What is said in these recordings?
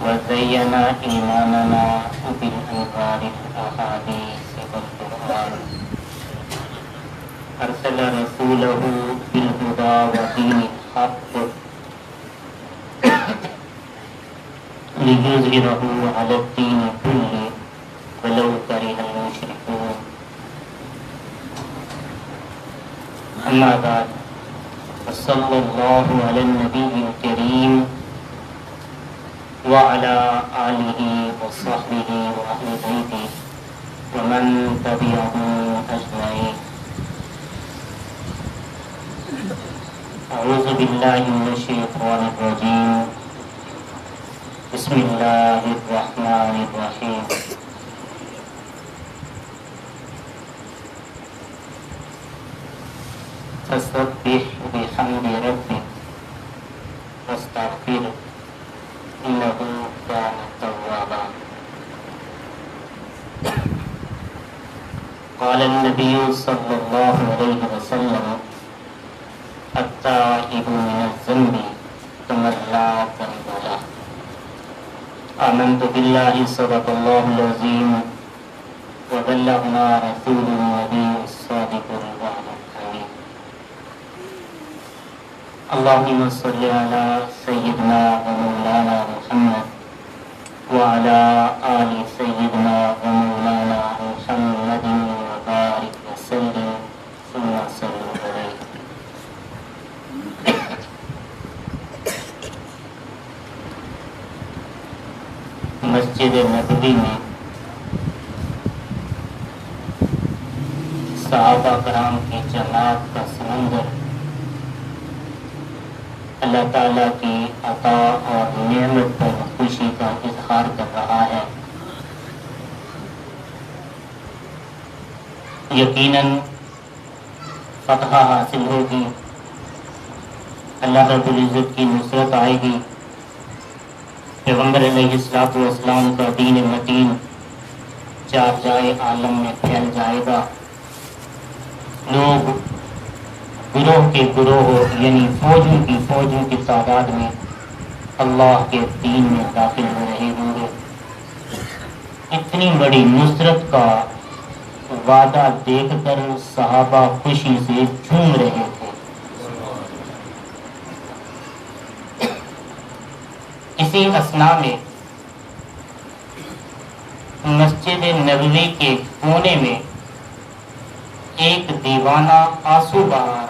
وزين إيماننا بالأنوار الأحاديث والقرآن أرسل رسوله بالهدى ودين الحق ليظهره على الدين كله ولو كره المشركون أما بعد صلى الله على النبي الكريم وعلى آله وصحبه وأهل بيته ومن تبعهم أجمعين. أعوذ بالله من الشيطان الرجيم. بسم الله الرحمن الرحيم. فسبح بحمد ربك واستغفره إنه كان توابا. قال النبي صلى الله عليه وسلم التائب من الذنب كمن لا ذنب له. آمنت بالله صدق الله العظيم وبلغنا رسول النبي الصادق الوعد الأمين. اللهم صل على سيدنا ومولانا محمد وعلى آل سيدنا ومولانا محمد وبارك وسلم ثم صلوا عليه. مسجد نبوی میں صحابہ کرام کی جماعت کا سمندر اللہ تعالیٰ کی عطا اور نعمت پر خوشی کا اظہار کر رہا ہے. یقیناً فتح حاصل ہوگی، اللہ رب العزت کی نصرت آئے گی، پیغمبر علیہ السلام کا دین متین چار جائے عالم میں پھیل جائے گا، لوگ گروہ کے گروہ یعنی فوجوں کی تعداد میں اللہ کے دین میں داخل ہو رہے ہوں گے. اتنی بڑی نصرت کا وعدہ دیکھ کر صحابہ خوشی سے جھوم رہے تھے. اسی اثناء میں مسجد نبوی کے کونے میں ایک دیوانہ آنسو بہا رہا تھا.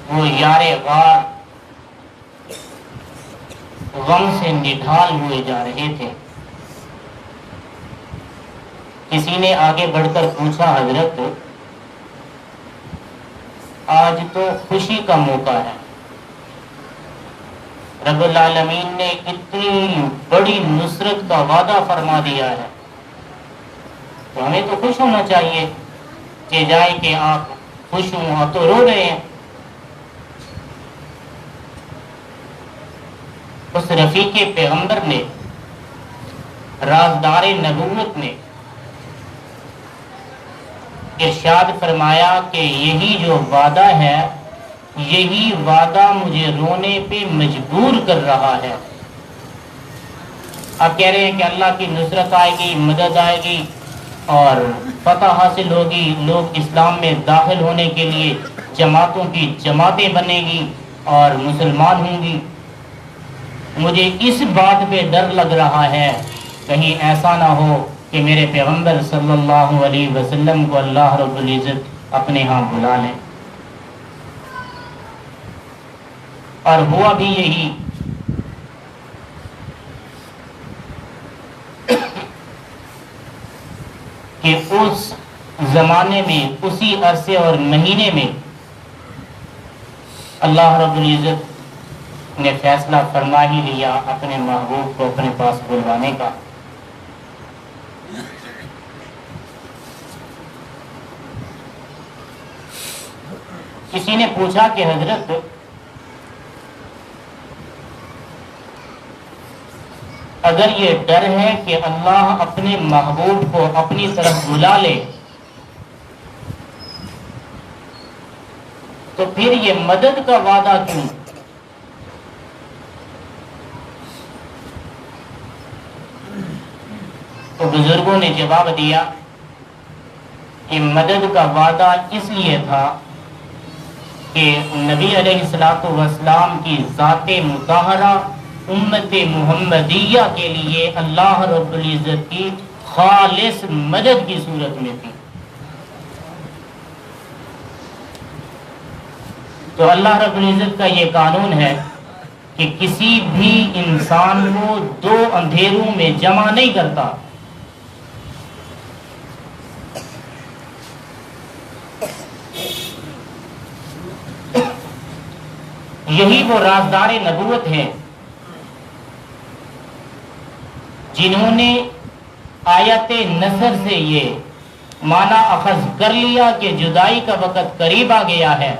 وہ یار غار غم سے نڈھال ہوئے جا رہے تھے. کسی نے آگے بڑھ کر پوچھا، حضرت آج تو خوشی کا موقع ہے، رب العالمین نے اتنی بڑی نصرت کا وعدہ فرما دیا ہے، تو ہمیں تو خوش ہونا چاہیے کہ جائے کہ آپ خوش ہوں، آپ تو رو رہے ہیں. اس رفیق پیغمبر نے، رازدار نبوت نے ارشاد فرمایا کہ یہی جو وعدہ ہے، یہی وعدہ مجھے رونے پہ مجبور کر رہا ہے. آپ کہہ رہے ہیں کہ اللہ کی نصرت آئے گی، مدد آئے گی اور فتح حاصل ہوگی، لوگ اسلام میں داخل ہونے کے لیے جماعتوں کی جماعتیں بنے گی اور مسلمان ہوں گی. مجھے اس بات پہ ڈر لگ رہا ہے کہیں ایسا نہ ہو کہ میرے پیغمبر صلی اللہ علیہ وسلم کو اللہ رب العزت اپنے ہاں بلا لیں. اور ہوا بھی یہی. کہ اس زمانے میں، اسی عرصے اور مہینے میں اللہ رب العزت نے فیصلہ فرما ہی لیا اپنے محبوب کو اپنے پاس بلوانے کا. کسی نے پوچھا کہ حضرت اگر یہ ڈر ہے کہ اللہ اپنے محبوب کو اپنی طرف بلا لے تو پھر یہ مدد کا وعدہ کیوں؟ تو بزرگوں نے جواب دیا کہ مدد کا وعدہ اس لیے تھا کہ نبی علیہ الصلوۃ والسلام کی ذات مطہرہ امت محمدیہ کے لیے اللہ رب العزت کی خالص مدد کی صورت میں تھی۔ تو اللہ رب العزت کا یہ قانون ہے کہ کسی بھی انسان کو دو اندھیروں میں جمع نہیں کرتا۔ یہی وہ رازدار نبوت ہیں جنہوں نے آیت نصر سے یہ معنی اخذ کر لیا کہ جدائی کا وقت قریب آ گیا ہے۔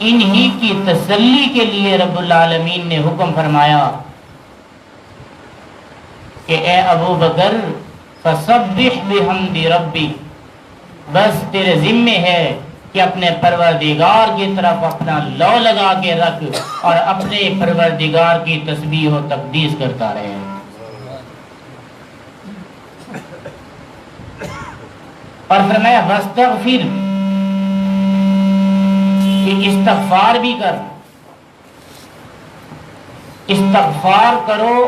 انہی کی تسلی کے لیے رب العالمین نے حکم فرمایا کہ اے ابو بکر فسبح بحمد ربی، بس تیرے ذمے ہے کہ اپنے پروردگار کی طرف اپنا لو لگا کے رکھ اور اپنے پروردگار کی تسبیح و تقدیس کرتا رہے۔ اور فرمایا واستغفر، کہ استغفار بھی کر، استغفار کرو۔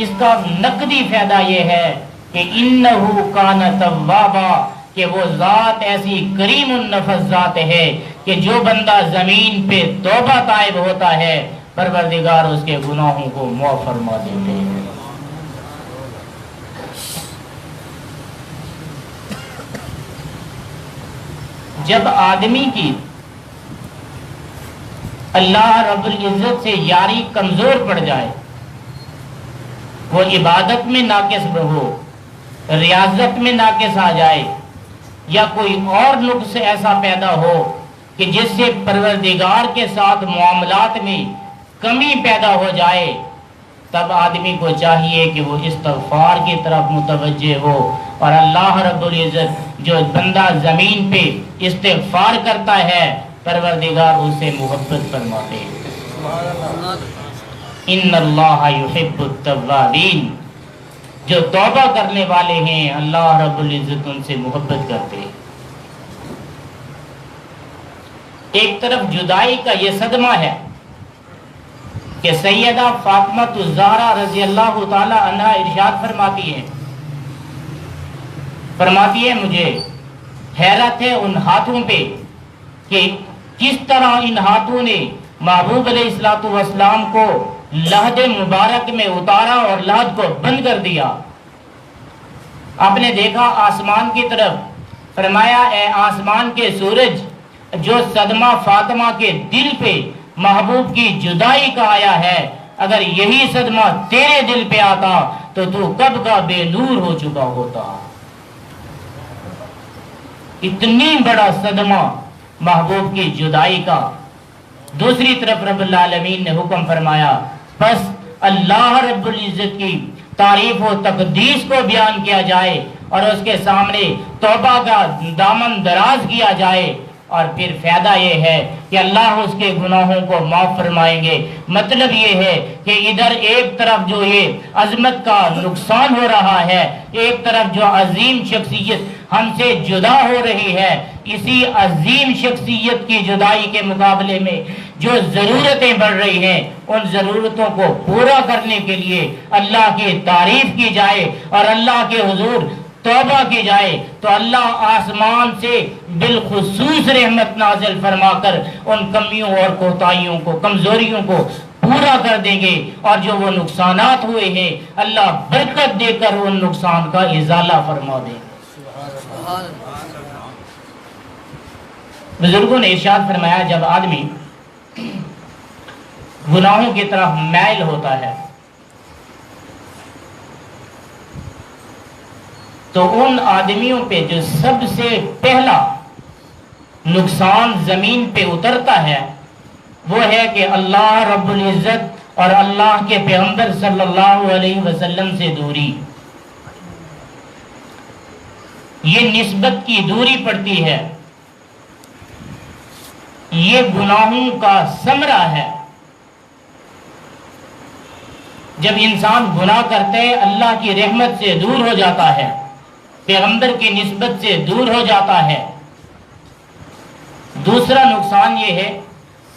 اس کا نقدی فائدہ یہ ہے کہ انہو کان توابا، کہ وہ ذات ایسی کریم النفس ذات ہے کہ جو بندہ زمین پہ توبہ طائب ہوتا ہے پروردگار اس کے گناہوں کو معاف فرما دیتے ہیں۔ جب آدمی کی اللہ رب العزت سے یاری کمزور پڑ جائے، وہ عبادت میں ناقص ہو، ریاضت میں ناقص آ جائے، یا کوئی اور نقص ایسا پیدا ہو کہ جس سے پروردگار کے ساتھ معاملات میں کمی پیدا ہو جائے، تب آدمی کو چاہیے کہ وہ استغفار کی طرف متوجہ ہو۔ اور اللہ رب العزت جو بندہ زمین پہ استغفار کرتا ہے پروردگار اسے محبت فرماتے ہیں۔ ان اللہ یحب التوابین، جو توبہ کرنے والے ہیں اللہ رب العزت ان سے محبت کرتے ہیں۔ ایک طرف جدائی کا یہ صدمہ ہے کہ سیدہ فاطمہ الزہرا رضی اللہ تعالی عنہا ارشاد فرماتی ہے مجھے حیرت ہے ان ہاتھوں پہ کہ کس طرح ان ہاتھوں نے محبوب علیہ الصلوۃ والسلام کو لحد مبارک میں اتارا اور لحد کو بند کر دیا۔ آپ نے دیکھا آسمان کی طرف، فرمایا اے آسمان کے سورج، جو صدمہ فاطمہ کے دل پہ محبوب کی جدائی کا آیا ہے، اگر یہی صدمہ تیرے دل پہ آتا تو تو کب کا بے نور ہو چکا ہوتا۔ اتنی بڑا صدمہ محبوب کی جدائی کا۔ دوسری طرف رب العالمین نے حکم فرمایا بس اللہ رب العزت کی تعریف و تقدیس کو بیان کیا جائے اور اس کے سامنے توبہ کا دامن دراز کیا جائے، اور پھر فائدہ یہ ہے کہ اللہ اس کے گناہوں کو معاف فرمائیں گے۔ مطلب یہ ہے کہ ادھر ایک طرف جو یہ عظمت کا نقصان ہو رہا ہے، ایک طرف جو عظیم شخصیت ہم سے جدا ہو رہی ہے، اسی عظیم شخصیت کی جدائی کے مقابلے میں جو ضرورتیں بڑھ رہی ہیں، ان ضرورتوں کو پورا کرنے کے لیے اللہ کی تعریف کی جائے اور اللہ کے حضور توبہ کی جائے، تو اللہ آسمان سے بالخصوص رحمت نازل فرما کر ان کمیوں اور کوتاہیوں کو، کمزوریوں کو پورا کر دیں گے، اور جو وہ نقصانات ہوئے ہیں اللہ برکت دے کر ان نقصان کا ازالہ فرما دے گا۔ بزرگوں نے ارشاد فرمایا جب آدمی گناہوں کی طرف میل ہوتا ہے تو ان آدمیوں پہ جو سب سے پہلا نقصان زمین پہ اترتا ہے وہ ہے کہ اللہ رب العزت اور اللہ کے پیغمبر صلی اللہ علیہ وسلم سے دوری۔ یہ نسبت کی دوری پڑتی ہے یہ گناہوں کا ثمرہ ہے۔ جب انسان گناہ کرتے ہیں اللہ کی رحمت سے دور ہو جاتا ہے، پیغمبر کی نسبت سے دور ہو جاتا ہے۔ دوسرا نقصان یہ ہے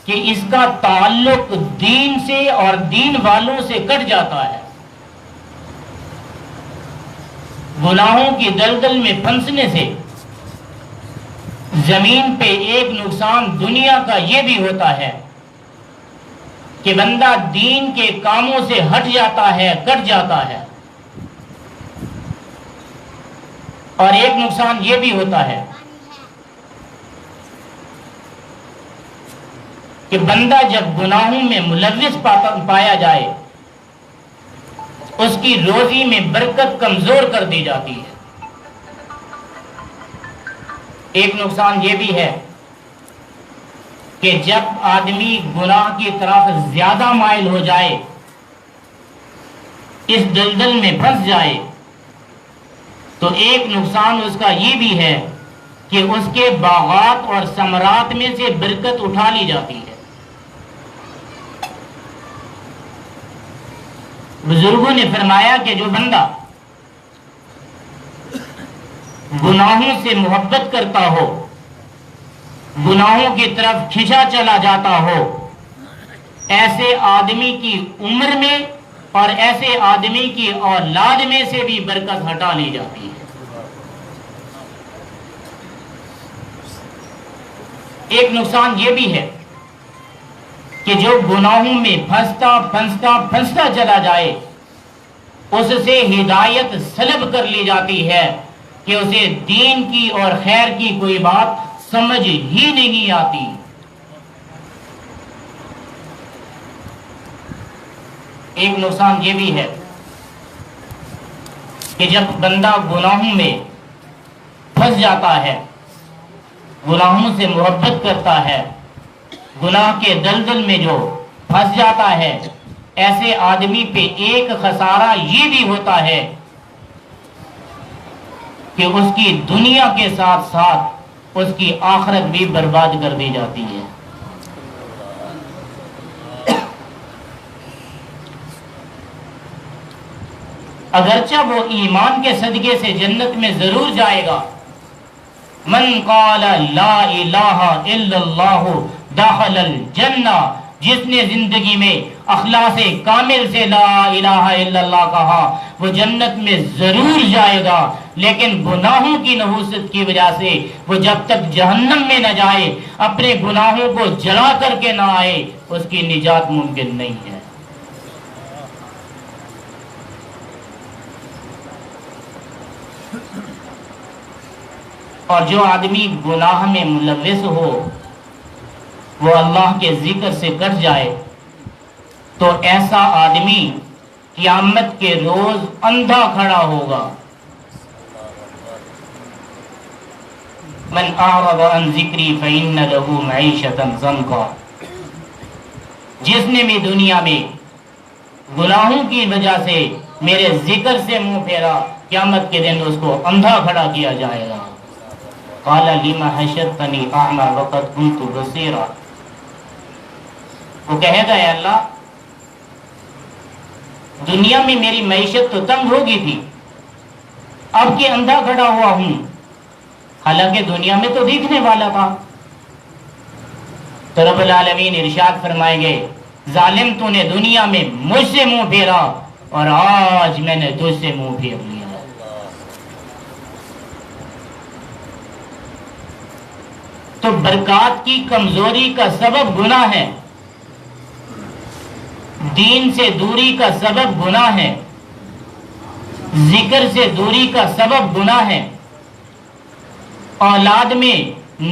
کہ اس کا تعلق دین سے اور دین والوں سے کٹ جاتا ہے۔ گناہوں کی دلدل میں پھنسنے سے زمین پہ ایک نقصان دنیا کا یہ بھی ہوتا ہے کہ بندہ دین کے کاموں سے ہٹ جاتا ہے، کٹ جاتا ہے۔ اور ایک نقصان یہ بھی ہوتا ہے کہ بندہ جب گناہوں میں ملوث پایا جائے، اس کی روزی میں برکت کمزور کر دی جاتی ہے۔ ایک نقصان یہ بھی ہے کہ جب آدمی گناہ کی طرف زیادہ مائل ہو جائے، اس دلدل میں پھنس جائے، تو ایک نقصان اس کا یہ بھی ہے کہ اس کے باغات اور ثمرات میں سے برکت اٹھا لی جاتی ہے۔ بزرگوں نے فرمایا کہ جو بندہ گناہوں سے محبت کرتا ہو، گناہوں کی طرف کھنچا چلا جاتا ہو، ایسے آدمی کی عمر میں اور ایسے آدمی کی اولاد میں سے بھی برکت ہٹا لی جاتی ہے۔ ایک نقصان یہ بھی ہے کہ جو گناہوں میں پھنستا چلا جائے، اس سے ہدایت سلب کر لی جاتی ہے کہ اسے دین کی اور خیر کی کوئی بات سمجھ ہی نہیں آتی۔ ایک نقصان یہ بھی ہے کہ جب بندہ گناہوں میں پھنس جاتا ہے، گناہوں سے محبت کرتا ہے، گناہ کے دلدل میں جو پھنس جاتا ہے، ایسے آدمی پہ ایک خسارہ یہ بھی ہوتا ہے کہ اس کی دنیا کے ساتھ ساتھ اس کی آخرت بھی برباد کر دی جاتی ہے۔ اگرچہ وہ ایمان کے صدقے سے جنت میں ضرور جائے گا، من قال لا الہ الا اللہ دخل الجنہ، جس نے زندگی میں اخلاص کامل سے لا الہ الا اللہ کہا وہ جنت میں ضرور جائے گا، لیکن گناہوں کی نحوست کی وجہ سے وہ جب تک جہنم میں نہ جائے، اپنے گناہوں کو جلا کر کے نہ آئے، اس کی نجات ممکن نہیں ہے۔ اور جو آدمی گناہ میں ملوث ہو، وہ اللہ کے ذکر سے کٹ جائے، تو ایسا آدمی قیامت کے روز اندھا کھڑا ہوگا۔ من اعرض عن ذکری فإن له معیشة ضنکا، جس نے بھی دنیا میں گناہوں کی وجہ سے میرے ذکر سے منہ پھیرا، قیامت کے دن اس کو اندھا کھڑا کیا جائے گا۔ قال لم حشرتنی اعمی وقد كنت بصیرا، وہ کہے گا اے اللہ، دنیا میں میری معیشت تو تنگ ہوگی تھی، اب کہ اندھا کھڑا ہوا ہوں، حالانکہ دنیا میں تو دیکھنے والا تھا۔ تو رب العالمین ارشاد فرمائیں گے، ظالم تو نے دنیا میں مجھ سے منہ پھیرا اور آج میں نے تجھ سے منہ پھیر لیا۔ تو برکات کی کمزوری کا سبب گناہ ہے، دین سے دوری کا سبب گناہ ہے، ذکر سے دوری کا سبب گناہ ہے، اولاد میں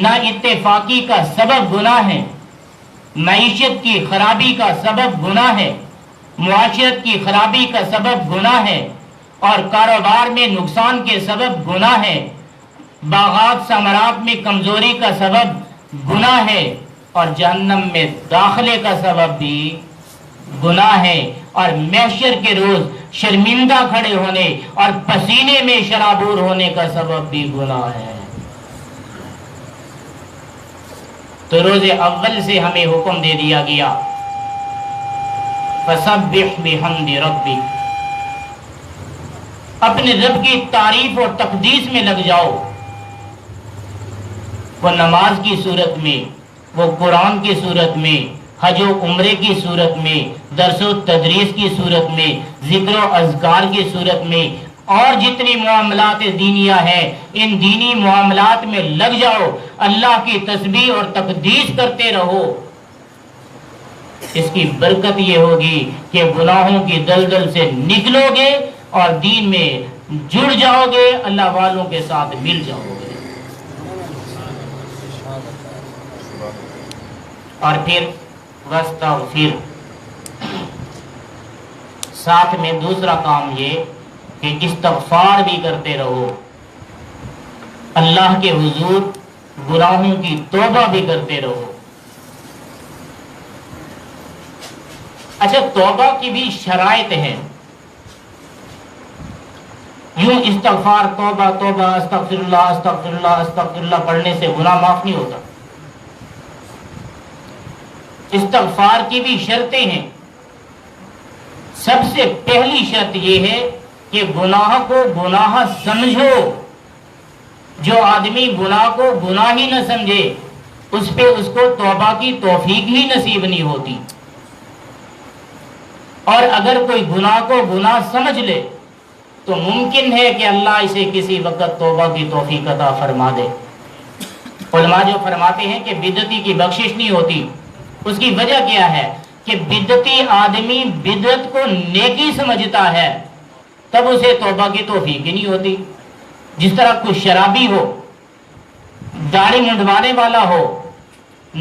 نا اتفاقی کا سبب گناہ ہے، معیشت کی خرابی کا سبب گناہ ہے، معاشرت کی خرابی کا سبب گناہ ہے، اور کاروبار میں نقصان کے سبب گناہ ہے، باغات ثمرات میں کمزوری کا سبب گناہ ہے، اور جہنم میں داخلے کا سبب بھی گناہ ہے، اور محشر کے روز شرمندہ کھڑے ہونے اور پسینے میں شرابور ہونے کا سبب بھی گناہ ہے۔ تو روز اول سے ہمیں حکم دے دیا گیا فسبح بحمد ربک، اپنے رب کی تعریف اور تقدیس میں لگ جاؤ. وہ نماز کی صورت میں، وہ قرآن کی صورت میں، حج و عمرے کی صورت میں، درس و تدریس کی صورت میں، ذکر و اذکار کی صورت میں، اور جتنی معاملات دینیہ ہیں ان دینی معاملات میں لگ جاؤ، اللہ کی تسبیح اور تقدیس کرتے رہو. اس کی برکت یہ ہوگی کہ گناہوں کی دلدل سے نکلو گے اور دین میں جڑ جاؤ گے، اللہ والوں کے ساتھ مل جاؤ گے. اور پھر واستغفر، ساتھ میں دوسرا کام یہ کہ استغفار بھی کرتے رہو، اللہ کے حضور گناہوں کی توبہ بھی کرتے رہو. اچھا، توبہ کی بھی شرائط ہیں. یوں استغفار توبہ توبہ استغفر اللہ استغفر اللہ استغفر اللہ پڑھنے سے گناہ معاف نہیں ہوتا. استغفار کی بھی شرطیں ہیں. سب سے پہلی شرط یہ ہے کہ گناہ کو گناہ سمجھو. جو آدمی گناہ کو گناہ ہی نہ سمجھے اس پہ اس کو توبہ کی توفیق ہی نصیب نہیں ہوتی. اور اگر کوئی گناہ کو گناہ سمجھ لے تو ممکن ہے کہ اللہ اسے کسی وقت توبہ کی توفیق عطا فرما دے. علماء جو فرماتے ہیں کہ بدعتی کی بخشش نہیں ہوتی، اس کی وجہ کیا ہے کہ بدعتی آدمی بدعت کو نیکی سمجھتا ہے، تب اسے توبہ کی توفیق ہی نہیں ہوتی. جس طرح کوئی شرابی ہو، داڑھی منڈوانے والا ہو،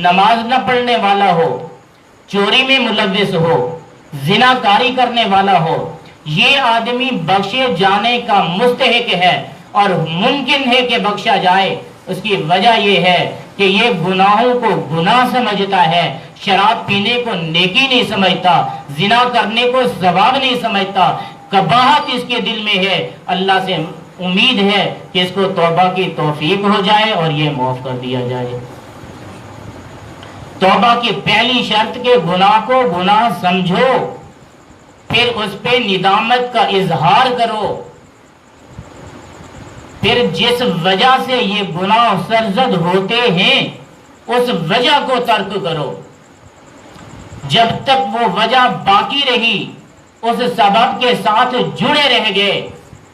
نماز نہ پڑھنے والا ہو، چوری میں ملوث ہو، زنا کاری کرنے والا ہو، یہ آدمی بخشے جانے کا مستحق ہے اور ممکن ہے کہ بخشا جائے. اس کی وجہ یہ ہے کہ یہ گناہوں کو گناہ سمجھتا ہے، شراب پینے کو نیکی نہیں سمجھتا، زنا کرنے کو ثواب نہیں سمجھتا. قباحت اس کے دل میں ہے. اللہ سے امید ہے کہ اس کو توبہ کی توفیق ہو جائے اور یہ معاف کر دیا جائے. توبہ کی پہلی شرط کہ گناہ کو گناہ سمجھو، پھر اس پہ ندامت کا اظہار کرو، پھر جس وجہ سے یہ گناہ سرزد ہوتے ہیں اس وجہ کو ترک کرو. جب تک وہ وجہ باقی رہی، اس سبب کے ساتھ جڑے رہ گئے،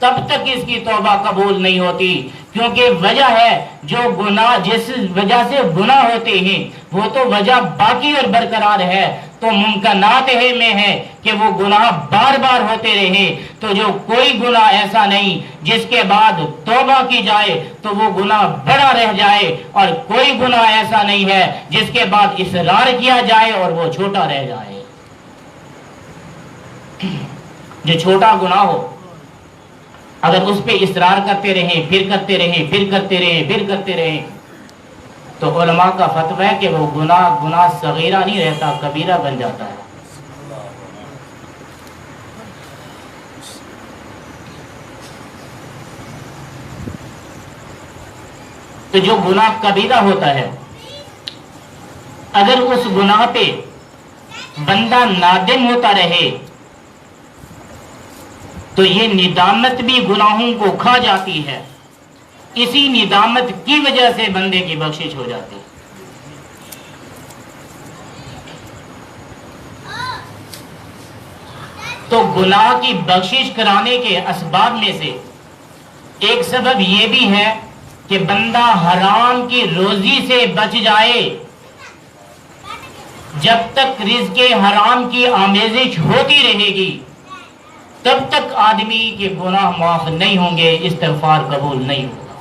تب تک اس کی توبہ قبول نہیں ہوتی. کیونکہ وجہ ہے جو گناہ، جس وجہ سے گناہ ہوتے ہیں وہ تو وجہ باقی اور برقرار ہے. تو ممکنات میں ہے کہ وہ گناہ بار بار ہوتے رہے. تو جو کوئی گناہ ایسا نہیں جس کے بعد توبہ کی جائے تو وہ گناہ بڑا رہ جائے، اور کوئی گناہ ایسا نہیں ہے جس کے بعد اصرار کیا جائے اور وہ چھوٹا رہ جائے. جو چھوٹا گناہ ہو اگر اس پہ اصرار کرتے رہیں، پھر کرتے رہیں، پھر کرتے رہیں، پھر کرتے رہیں، تو علماء کا فتویٰ ہے کہ وہ گناہ صغیرہ نہیں رہتا، کبیرہ بن جاتا ہے. تو جو گناہ کبیرہ ہوتا ہے، اگر اس گناہ پہ بندہ نادم ہوتا رہے تو یہ ندامت بھی گناہوں کو کھا جاتی ہے. اسی ندامت کی وجہ سے بندے کی بخشش ہو جاتی ہے. تو گناہ کی بخشش کرانے کے اسباب میں سے ایک سبب یہ بھی ہے کہ بندہ حرام کی روزی سے بچ جائے. جب تک رزق حرام کی آمیزش ہوتی رہے گی تب تک آدمی کے گناہ معاف نہیں ہوں گے، استغفار قبول نہیں ہوگا.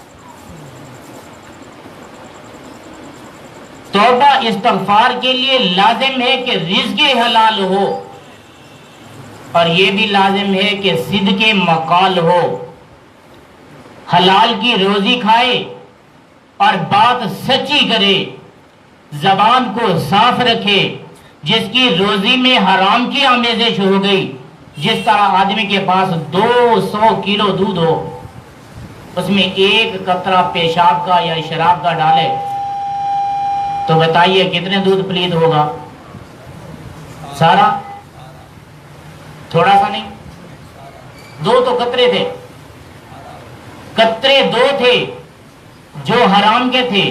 توبہ استغفار کے لیے لازم ہے کہ رزق حلال ہو، اور یہ بھی لازم ہے کہ صدق مقال ہو. حلال کی روزی کھائے اور بات سچی کرے، زبان کو صاف رکھے. جس کی روزی میں حرام کی آمیزش ہو گئی، جس طرح آدمی کے پاس 200 کلو دودھ ہو، اس میں ایک قطرہ پیشاب کا یا شراب کا ڈالے تو بتائیے کتنے دودھ پلید ہوگا؟ سارا؟ تھوڑا سا نہیں، 2 تو قطرے تھے، قطرے 2 تھے جو حرام کے تھے.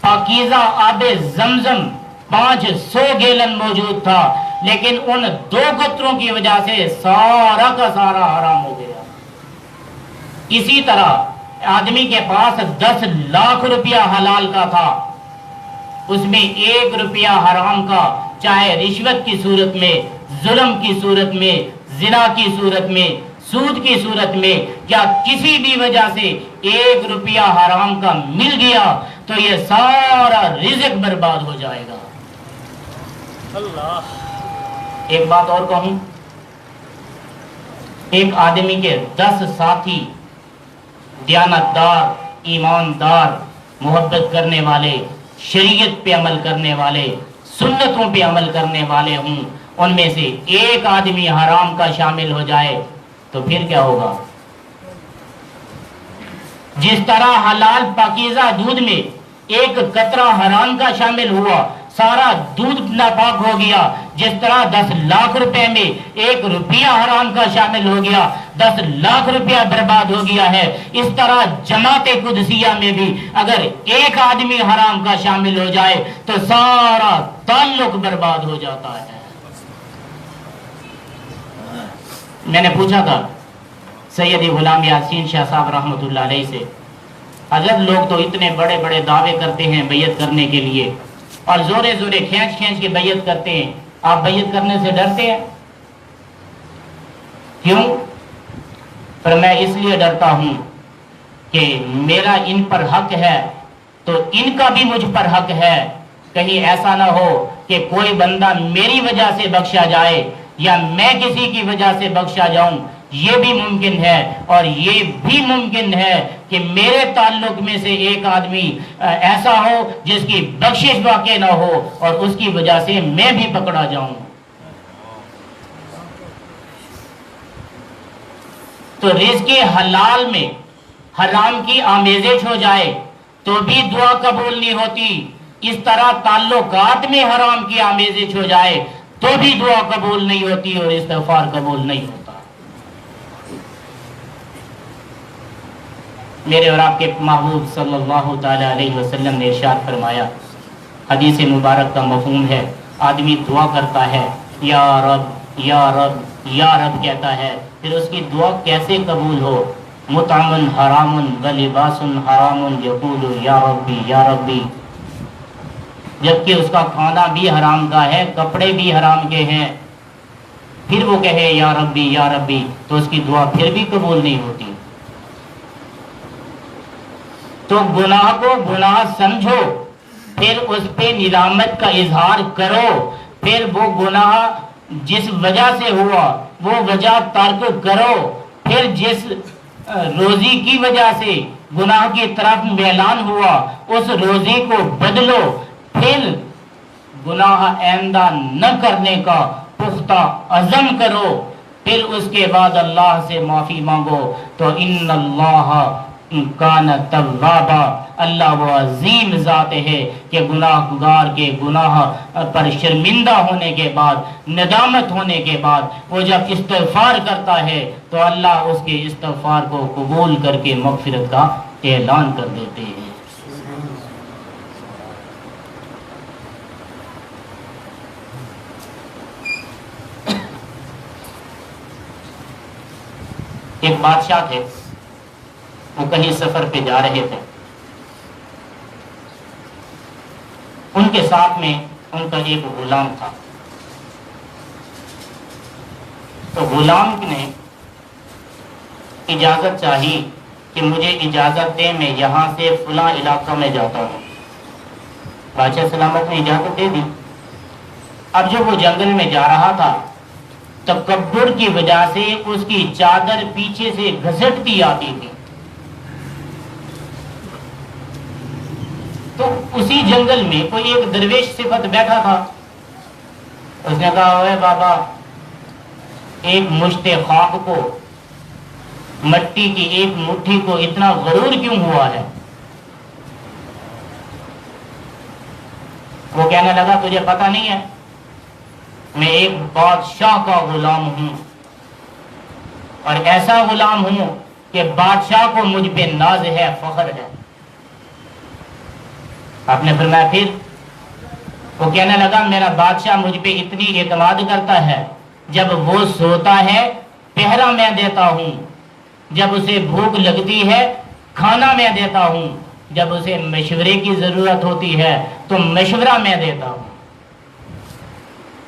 پاکیزہ آب زمزم 500 گیلن موجود تھا، لیکن ان 2 قطروں کی وجہ سے سارا کا سارا حرام ہو گیا. اسی طرح آدمی کے پاس 10 لاکھ روپیہ حلال کا تھا، اس میں 1 روپیہ حرام کا، چاہے رشوت کی صورت میں، ظلم کی صورت میں، زنا کی صورت میں، سود کی صورت میں، یا کسی بھی وجہ سے 1 روپیہ حرام کا مل گیا تو یہ سارا رزق برباد ہو جائے گا. اللہ. ایک بات اور کہوں، ایک آدمی کے 10 ساتھی دیانتدار، ایماندار، محبت کرنے والے، شریعت پہ عمل کرنے والے، سنتوں پہ عمل کرنے والے ہوں، ان میں سے ایک آدمی حرام کا شامل ہو جائے تو پھر کیا ہوگا؟ جس طرح حلال پاکیزہ دودھ میں 1 قطرہ حرام کا شامل ہوا، سارا دودھ ناپاک ہو گیا. جس طرح 10 لاکھ روپے میں 1 روپیہ حرام کا شامل ہو گیا، 10 لاکھ روپیہ برباد ہو گیا ہے، اس طرح جماعت قدسیہ میں بھی اگر ایک آدمی حرام کا شامل ہو جائے تو سارا تعلق برباد ہو جاتا ہے. میں نے پوچھا تھا سیدی غلام یاسین شاہ صاحب رحمۃ اللہ علیہ سے، حضرت لوگ تو اتنے بڑے بڑے دعوے کرتے ہیں بیعت کرنے کے لیے، اور زورے زورے کھینچ کھینچ کے بیعت کرتے ہیں، آپ بیعت کرنے سے ڈرتے ہیں کیوں؟ پر میں اس لیے ڈرتا ہوں کہ میرا ان پر حق ہے تو ان کا بھی مجھ پر حق ہے. کہیں ایسا نہ ہو کہ کوئی بندہ میری وجہ سے بخشا جائے یا میں کسی کی وجہ سے بخشا جاؤں. یہ بھی ممکن ہے، اور یہ بھی ممکن ہے کہ میرے تعلق میں سے ایک آدمی ایسا ہو جس کی بخشش واقع نہ ہو اور اس کی وجہ سے میں بھی پکڑا جاؤں. تو رزق حلال میں حرام کی آمیزش ہو جائے تو بھی دعا قبول نہیں ہوتی، اس طرح تعلقات میں حرام کی آمیزش ہو جائے تو بھی دعا قبول نہیں ہوتی اور استغفار قبول نہیں ہوتا. میرے اور آپ کے محبوب صلی اللہ تعالی علیہ وسلم نے ارشاد فرمایا، حدیث مبارک کا مفہوم ہے، آدمی دعا کرتا ہے یا رب یا رب یا رب کہتا ہے، پھر اس کی دعا کیسے قبول ہو؟ مطعم حرام و لباس حرام یقول یا ربی یا ربی، جبکہ اس کا کھانا بھی حرام کا ہے، کپڑے بھی حرام کے ہیں، پھر وہ کہے یا ربی تو اس کی دعا پھر بھی قبول نہیں ہوتی. تو گناہ کو گناہ سمجھو، پھر اس پہ ندامت کا اظہار کرو، پھر وہ گناہ جس وجہ سے ہوا وہ وجہ ترک کرو، پھر جس روزی کی وجہ سے گناہ کی طرف میلان ہوا اس روزی کو بدلو، پھر گناہ آئندہ نہ کرنے کا پختہ عزم کرو، پھر اس کے بعد اللہ سے معافی مانگو. تو ان اللہ کان توابا، اللہ وہ عظیم ذات ہے کہ گناہ گار کے گناہ پر شرمندہ ہونے کے بعد، ندامت ہونے کے بعد وہ جب استغفار کرتا ہے تو اللہ اس کے استغفار کو قبول کر کے مغفرت کا اعلان کر دیتے ہیں. ایک بادشاہ تھے، وہ کہیں سفر پہ جا رہے تھے، ان کے ساتھ میں ان کا ایک غلام تھا. تو غلام نے اجازت چاہی کہ مجھے اجازت دے، میں یہاں سے فلاں علاقہ میں جاتا ہوں. بادشاہ سلامت نے اجازت دے دی. اب جب وہ جنگل میں جا رہا تھا، تکبر کی وجہ سے اس کی چادر پیچھے سے گھسٹتی آتی تھی. تو اسی جنگل میں کوئی ایک درویش صفت بیٹھا تھا. اس نے کہا، اوے بابا، ایک مشت خاک کو، مٹی کی ایک مٹھی کو اتنا غرور کیوں ہوا ہے؟ وہ کہنے لگا تجھے پتہ نہیں ہے میں ایک بادشاہ کا غلام ہوں اور ایسا غلام ہوں کہ بادشاہ کو مجھ پہ ناز ہے، فخر ہے۔ آپ نے فرمایا پھر؟ وہ کہنے لگا میرا بادشاہ مجھ پہ اتنی اعتماد کرتا ہے، جب وہ سوتا ہے پہرا میں دیتا ہوں، جب اسے بھوک لگتی ہے کھانا میں دیتا ہوں، جب اسے مشورے کی ضرورت ہوتی ہے تو مشورہ میں دیتا ہوں۔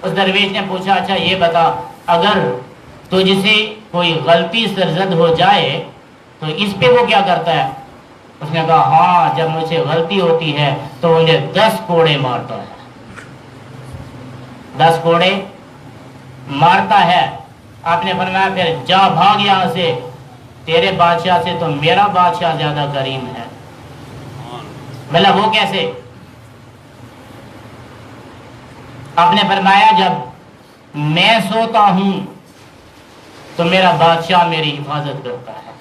اس درویش نے پوچھا اچھا یہ بتا اگر تجھ سے کوئی غلطی سرزد ہو جائے تو اس پہ وہ کیا کرتا ہے؟ اس نے کہا ہاں جب مجھ سے غلطی ہوتی ہے تو مجھے 10 کوڑے مارتا ہے، 10 کوڑے مارتا ہے۔ آپ نے فرمایا پھر جا بھاگ یہاں سے، تیرے بادشاہ سے تو میرا بادشاہ زیادہ کریم ہے۔ بھلا وہ کیسے؟ آپ نے فرمایا جب میں سوتا ہوں تو میرا بادشاہ میری حفاظت کرتا ہے،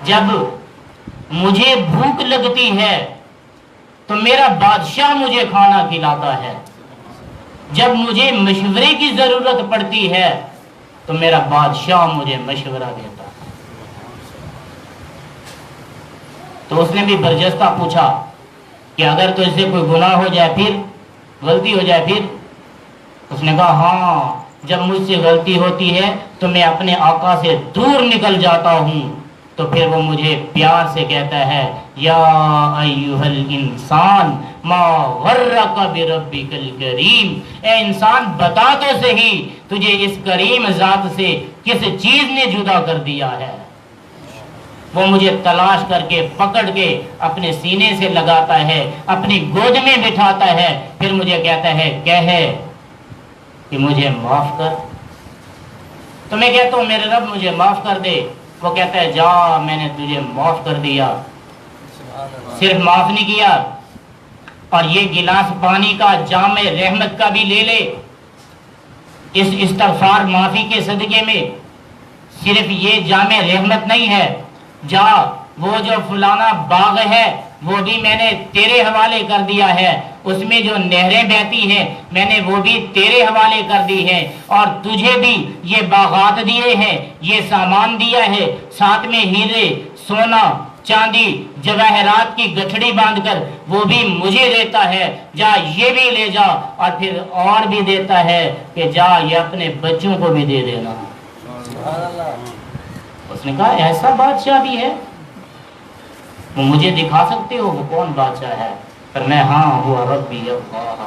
جب مجھے بھوک لگتی ہے تو میرا بادشاہ مجھے کھانا کھلاتا ہے، جب مجھے مشورے کی ضرورت پڑتی ہے تو میرا بادشاہ مجھے مشورہ دیتا ہے۔ تو اس نے بھی برجستہ پوچھا کہ اگر تو اس سے کوئی گناہ ہو جائے پھر، غلطی ہو جائے پھر؟ اس نے کہا ہاں جب مجھ سے غلطی ہوتی ہے تو میں اپنے آقا سے دور نکل جاتا ہوں، تو پھر وہ مجھے پیار سے کہتا ہے یا ایھا الانسان ما غرک بربک الکریم، اے انسان بتا تو صحیح تجھے اس کریم ذات سے کس چیز نے جدا کر دیا ہے۔ وہ مجھے تلاش کر کے پکڑ کے اپنے سینے سے لگاتا ہے، اپنی گود میں بٹھاتا ہے، پھر مجھے کہتا ہے کہے کہ مجھے معاف کر۔ تو میں کہتا ہوں میرے رب مجھے معاف کر دے، وہ کہتا ہے جا میں نے تجھے معاف کر دیا۔ صرف معاف نہیں کیا، اور یہ گلاس پانی کا جام رحمت کا بھی لے لے، اس استغفار معافی کے صدقے میں صرف یہ جام رحمت نہیں ہے، جا وہ جو فلانا باغ ہے وہ بھی میں نے تیرے حوالے کر دیا ہے، اس میں جو نہریں بہتی ہیں میں نے وہ بھی تیرے حوالے کر دی ہے، اور تجھے بھی یہ باغات دیے ہیں، یہ سامان دیا ہے، ساتھ میں ہیرے سونا چاندی جواہرات کی گٹھڑی باندھ کر وہ بھی مجھے دیتا ہے، جا یہ بھی لے جا، اور پھر اور بھی دیتا ہے کہ جا یہ اپنے بچوں کو بھی دے دینا۔ اس نے کہا ایسا بادشاہ بھی ہے؟ وہ مجھے دکھا سکتے ہو وہ کون بادشاہ ہے؟ پر میں ہاں ہوا ربی اللہ،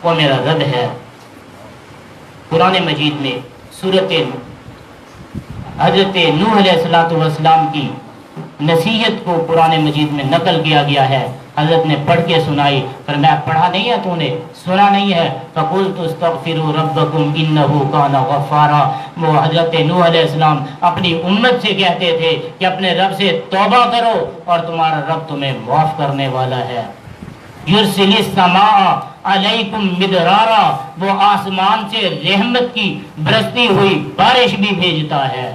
وہ میرا رب ہے۔ قرآن مجید میں سورۃ حضرت نوح علیہ السلام کی نصیحت کو قرآن مجید میں نقل کیا گیا ہے، حضرت نے پڑھ کے سنائی، پر میں پڑھا نہیں ہے تو نے سنا نہیں ہے۔ فَقُلْتُ اسْتَغْفِرُوا رَبَّكُمْ إِنَّهُ كَانَ غَفَّارًا، وہ حضرت نوح علیہ السلام اپنی امت سے کہتے تھے کہ اپنے رب سے توبہ کرو اور تمہارا رب تمہیں معاف کرنے والا ہے۔ یرسل السماء علیکم مدرارا، وہ آسمان سے رحمت کی برستی ہوئی بارش بھی بھیجتا ہے۔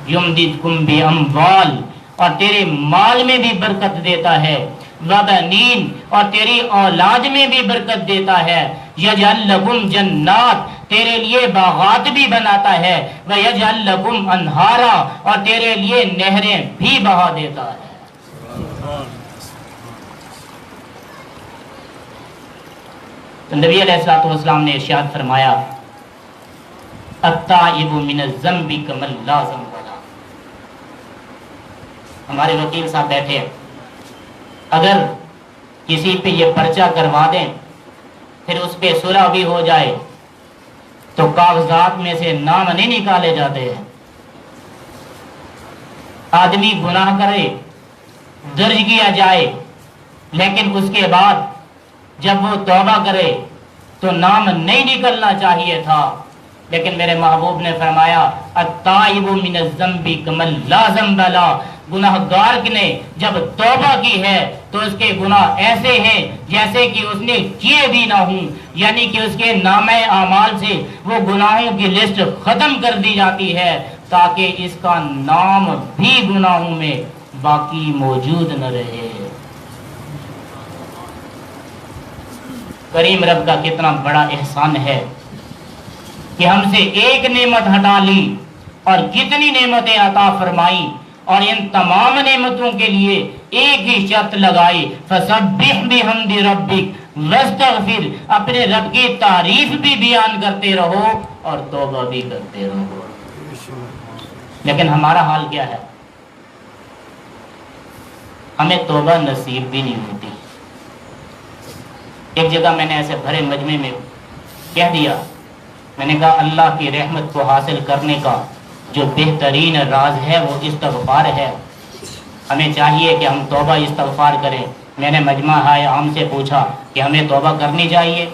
یمددکم باموال، اور تیرے مال میں بھی برکت دیتا ہے، وبنین، اور تیری اولاد میں بھی برکت دیتا ہے، یجعل لکم جنات، تیرے لیے باغات بھی بناتا ہے، ویجعل لکم انہارا، اور تیرے لیے نہریں بھی بہا دیتا ہے۔ تو نبی علیہ السلام نے ارشاد فرمایا التائب من الذنب کمن لا ذنب له۔ ہمارے وکیل صاحب بیٹھے ہیں، اگر کسی پہ یہ پرچہ کروا دیں پھر اس پہ صلح بھی ہو جائے تو کاغذات میں سے نام نہیں نکالے جاتے ہیں۔ آدمی گناہ کرے درج کیا جائے، لیکن اس کے بعد جب وہ توبہ کرے تو نام نہیں نکلنا چاہیے تھا، لیکن میرے محبوب نے فرمایا التائب من الذنب کمن لا ذنب له، گناہ گار نے جب توبہ کی ہے تو اس کے گناہ ایسے ہیں جیسے کہ اس نے کیے بھی نہ ہوں، یعنی کہ اس کے نامہ اعمال سے وہ گناہوں کی لسٹ ختم کر دی جاتی ہے تاکہ اس کا نام بھی گناہوں میں باقی موجود نہ رہے۔ کریم رب کا کتنا بڑا احسان ہے کہ ہم سے ایک نعمت ہٹا لی اور کتنی نعمتیں عطا فرمائی، اور ان تمام نعمتوں کے لیے ایک ہی شرط لگائی، فسبح بحمد ربک واستغفر، اپنے رب کی تعریف بھی بیان کرتے رہو اور توبہ بھی کرتے رہو۔ لیکن ہمارا حال کیا ہے؟ ہمیں توبہ نصیب بھی نہیں ہوتی۔ ایک جگہ میں نے ایسے بھرے مجمع میں کہہ دیا، میں نے کہا اللہ کی رحمت کو حاصل کرنے کا جو بہترین راز ہے وہ استغفار ہے۔ ہمیں چاہیے کہ ہم توبہ استغفار کریں۔ میں نے مجمع عام سے پوچھا کہ ہمیں توبہ کرنی چاہیے۔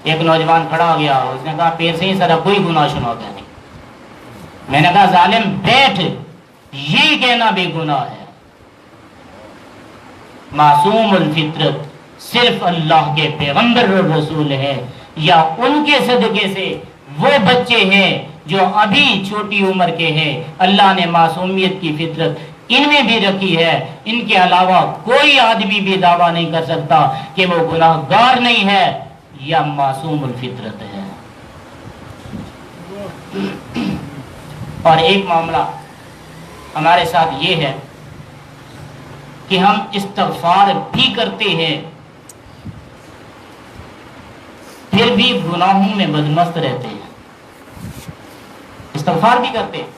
ایک نوجوان کھڑا ہو گیا، اس نے کہا پیر سے ہی سر کوئی گناہ شناتا نہیں۔ میں نے کہا ظالم بیٹھ، یہ کہنا بھی گناہ ہے۔ معصوم الفطرت صرف اللہ کے پیغمبر اور رسول ہے، یا ان کے صدقے سے وہ بچے ہیں جو ابھی چھوٹی عمر کے ہیں۔ اللہ نے معصومیت کی فطرت ان میں بھی رکھی ہے۔ ان کے علاوہ کوئی آدمی بھی دعویٰ نہیں کر سکتا کہ وہ گناہ گار نہیں ہے یا معصوم الفطرت ہے۔ اور ایک معاملہ ہمارے ساتھ یہ ہے کہ ہم استغفار بھی کرتے ہیں، پھر بھی گناہوں میں بدمست رہتے ہیں۔ استغفار بھی کرتے ہیں،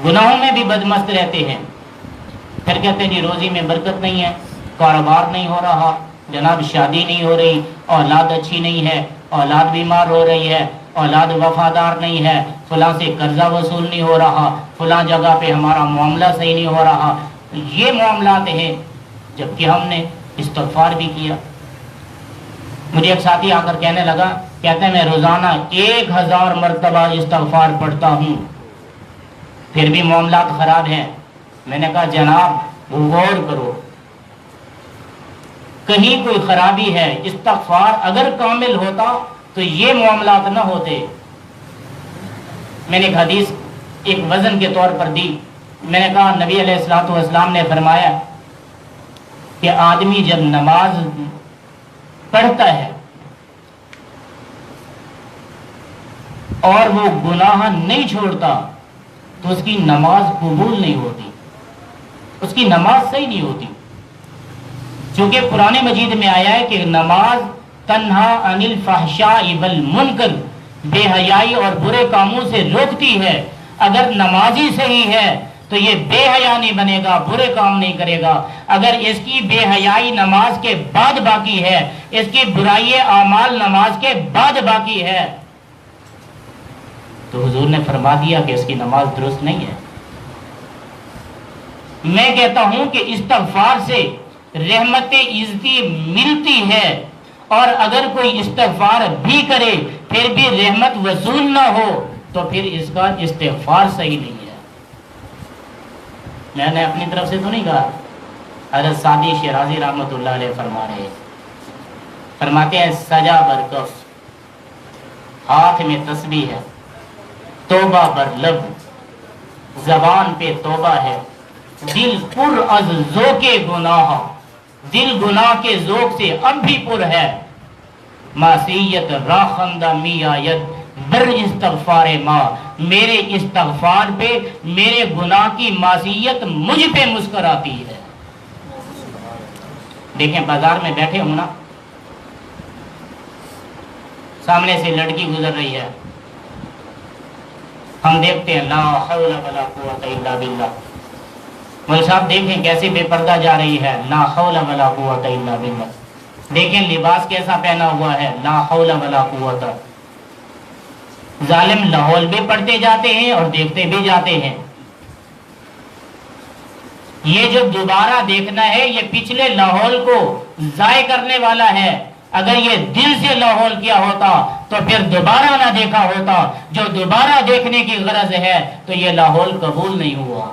گناہوں میں بھی بدمست رہتے ہیں، پھر کہتے ہیں جی روزی میں برکت نہیں ہے، کاروبار نہیں ہو رہا، جناب شادی نہیں ہو رہی، اولاد اچھی نہیں ہے، اولاد بیمار ہو رہی ہے، اولاد وفادار نہیں ہے، فلاں سے قرضہ وصول نہیں ہو رہا، فلاں جگہ پہ ہمارا معاملہ صحیح نہیں ہو رہا۔ یہ معاملات ہیں، جبکہ ہم نے استغفار بھی کیا۔ مجھے ایک ساتھی آ کر کہنے لگا، کہتے ہیں میں روزانہ 1000 مرتبہ استغفار پڑھتا ہوں، پھر بھی معاملات خراب ہیں۔ میں نے کہا جناب غور کرو، کہیں کوئی خرابی ہے؟ استغفار اگر کامل ہوتا تو یہ معاملات نہ ہوتے۔ میں نے ایک حدیث ایک وزن کے طور پر دی۔ میں نے کہا نبی علیہ الصلوۃ والسلام نے فرمایا کہ آدمی جب نماز پڑھتا ہے اور وہ گناہ نہیں چھوڑتا تو اس کی نماز قبول نہیں ہوتی، اس کی نماز صحیح نہیں ہوتی۔ چونکہ قرآن مجید میں آیا ہے کہ نماز تنہا عن الفحشاء والمنکر، بے حیائی اور برے کاموں سے روکتی ہے۔ اگر نمازی صحیح ہے تو یہ بے حیا نہیں بنے گا، برے کام نہیں کرے گا۔ اگر اس کی بے حیائی نماز کے بعد باقی ہے، اس کی برائی اعمال نماز کے بعد باقی ہے، تو حضور نے فرما دیا کہ اس کی نماز درست نہیں ہے۔ میں کہتا ہوں کہ استغفار سے رحمت عزتی ملتی ہے، اور اگر کوئی استغفار بھی کرے پھر بھی رحمت وصول نہ ہو تو پھر اس کا استغفار صحیح نہیں ہے۔ میں نے اپنی طرف سے تو نہیں کہا، حضرت سعدی شیرازی رحمۃ اللہ علیہ فرماتے ہیں سجا برکف، ہاتھ میں تسبیح ہے، توبہ بر لب، زبان پہ توبہ ہے، دل پر از ذوق گناہ، دل گناہ کے ذوق سے اب بھی پر ہے، معصیت راخندہ می آید بر استغفار ماں، میرے استغفار پہ میرے گناہ کی معصیت مجھ پہ مسکراتی ہے۔ دیکھیں بازار میں بیٹھے ہوں نا، سامنے سے لڑکی گزر رہی ہے، ہم دیکھتے ہیں لا حول ولا قوت الا باللہ، مول صاحب دیکھیں کیسے بے پردہ جا رہی ہے، لا حول ولا قوت الا باللہ، دیکھیں لباس کیسا پہنا ہوا ہے، لا حول ولا قوت۔ ظالم لاہور بھی پڑھتے جاتے ہیں اور دیکھتے بھی جاتے ہیں۔ یہ جو دوبارہ دیکھنا ہے یہ پچھلے لاہور کو ضائع کرنے والا ہے۔ اگر یہ دل سے لاہور کیا ہوتا تو پھر دوبارہ نہ دیکھا ہوتا، جو دوبارہ دیکھنے کی غرض ہے تو یہ لاہور قبول نہیں ہوا۔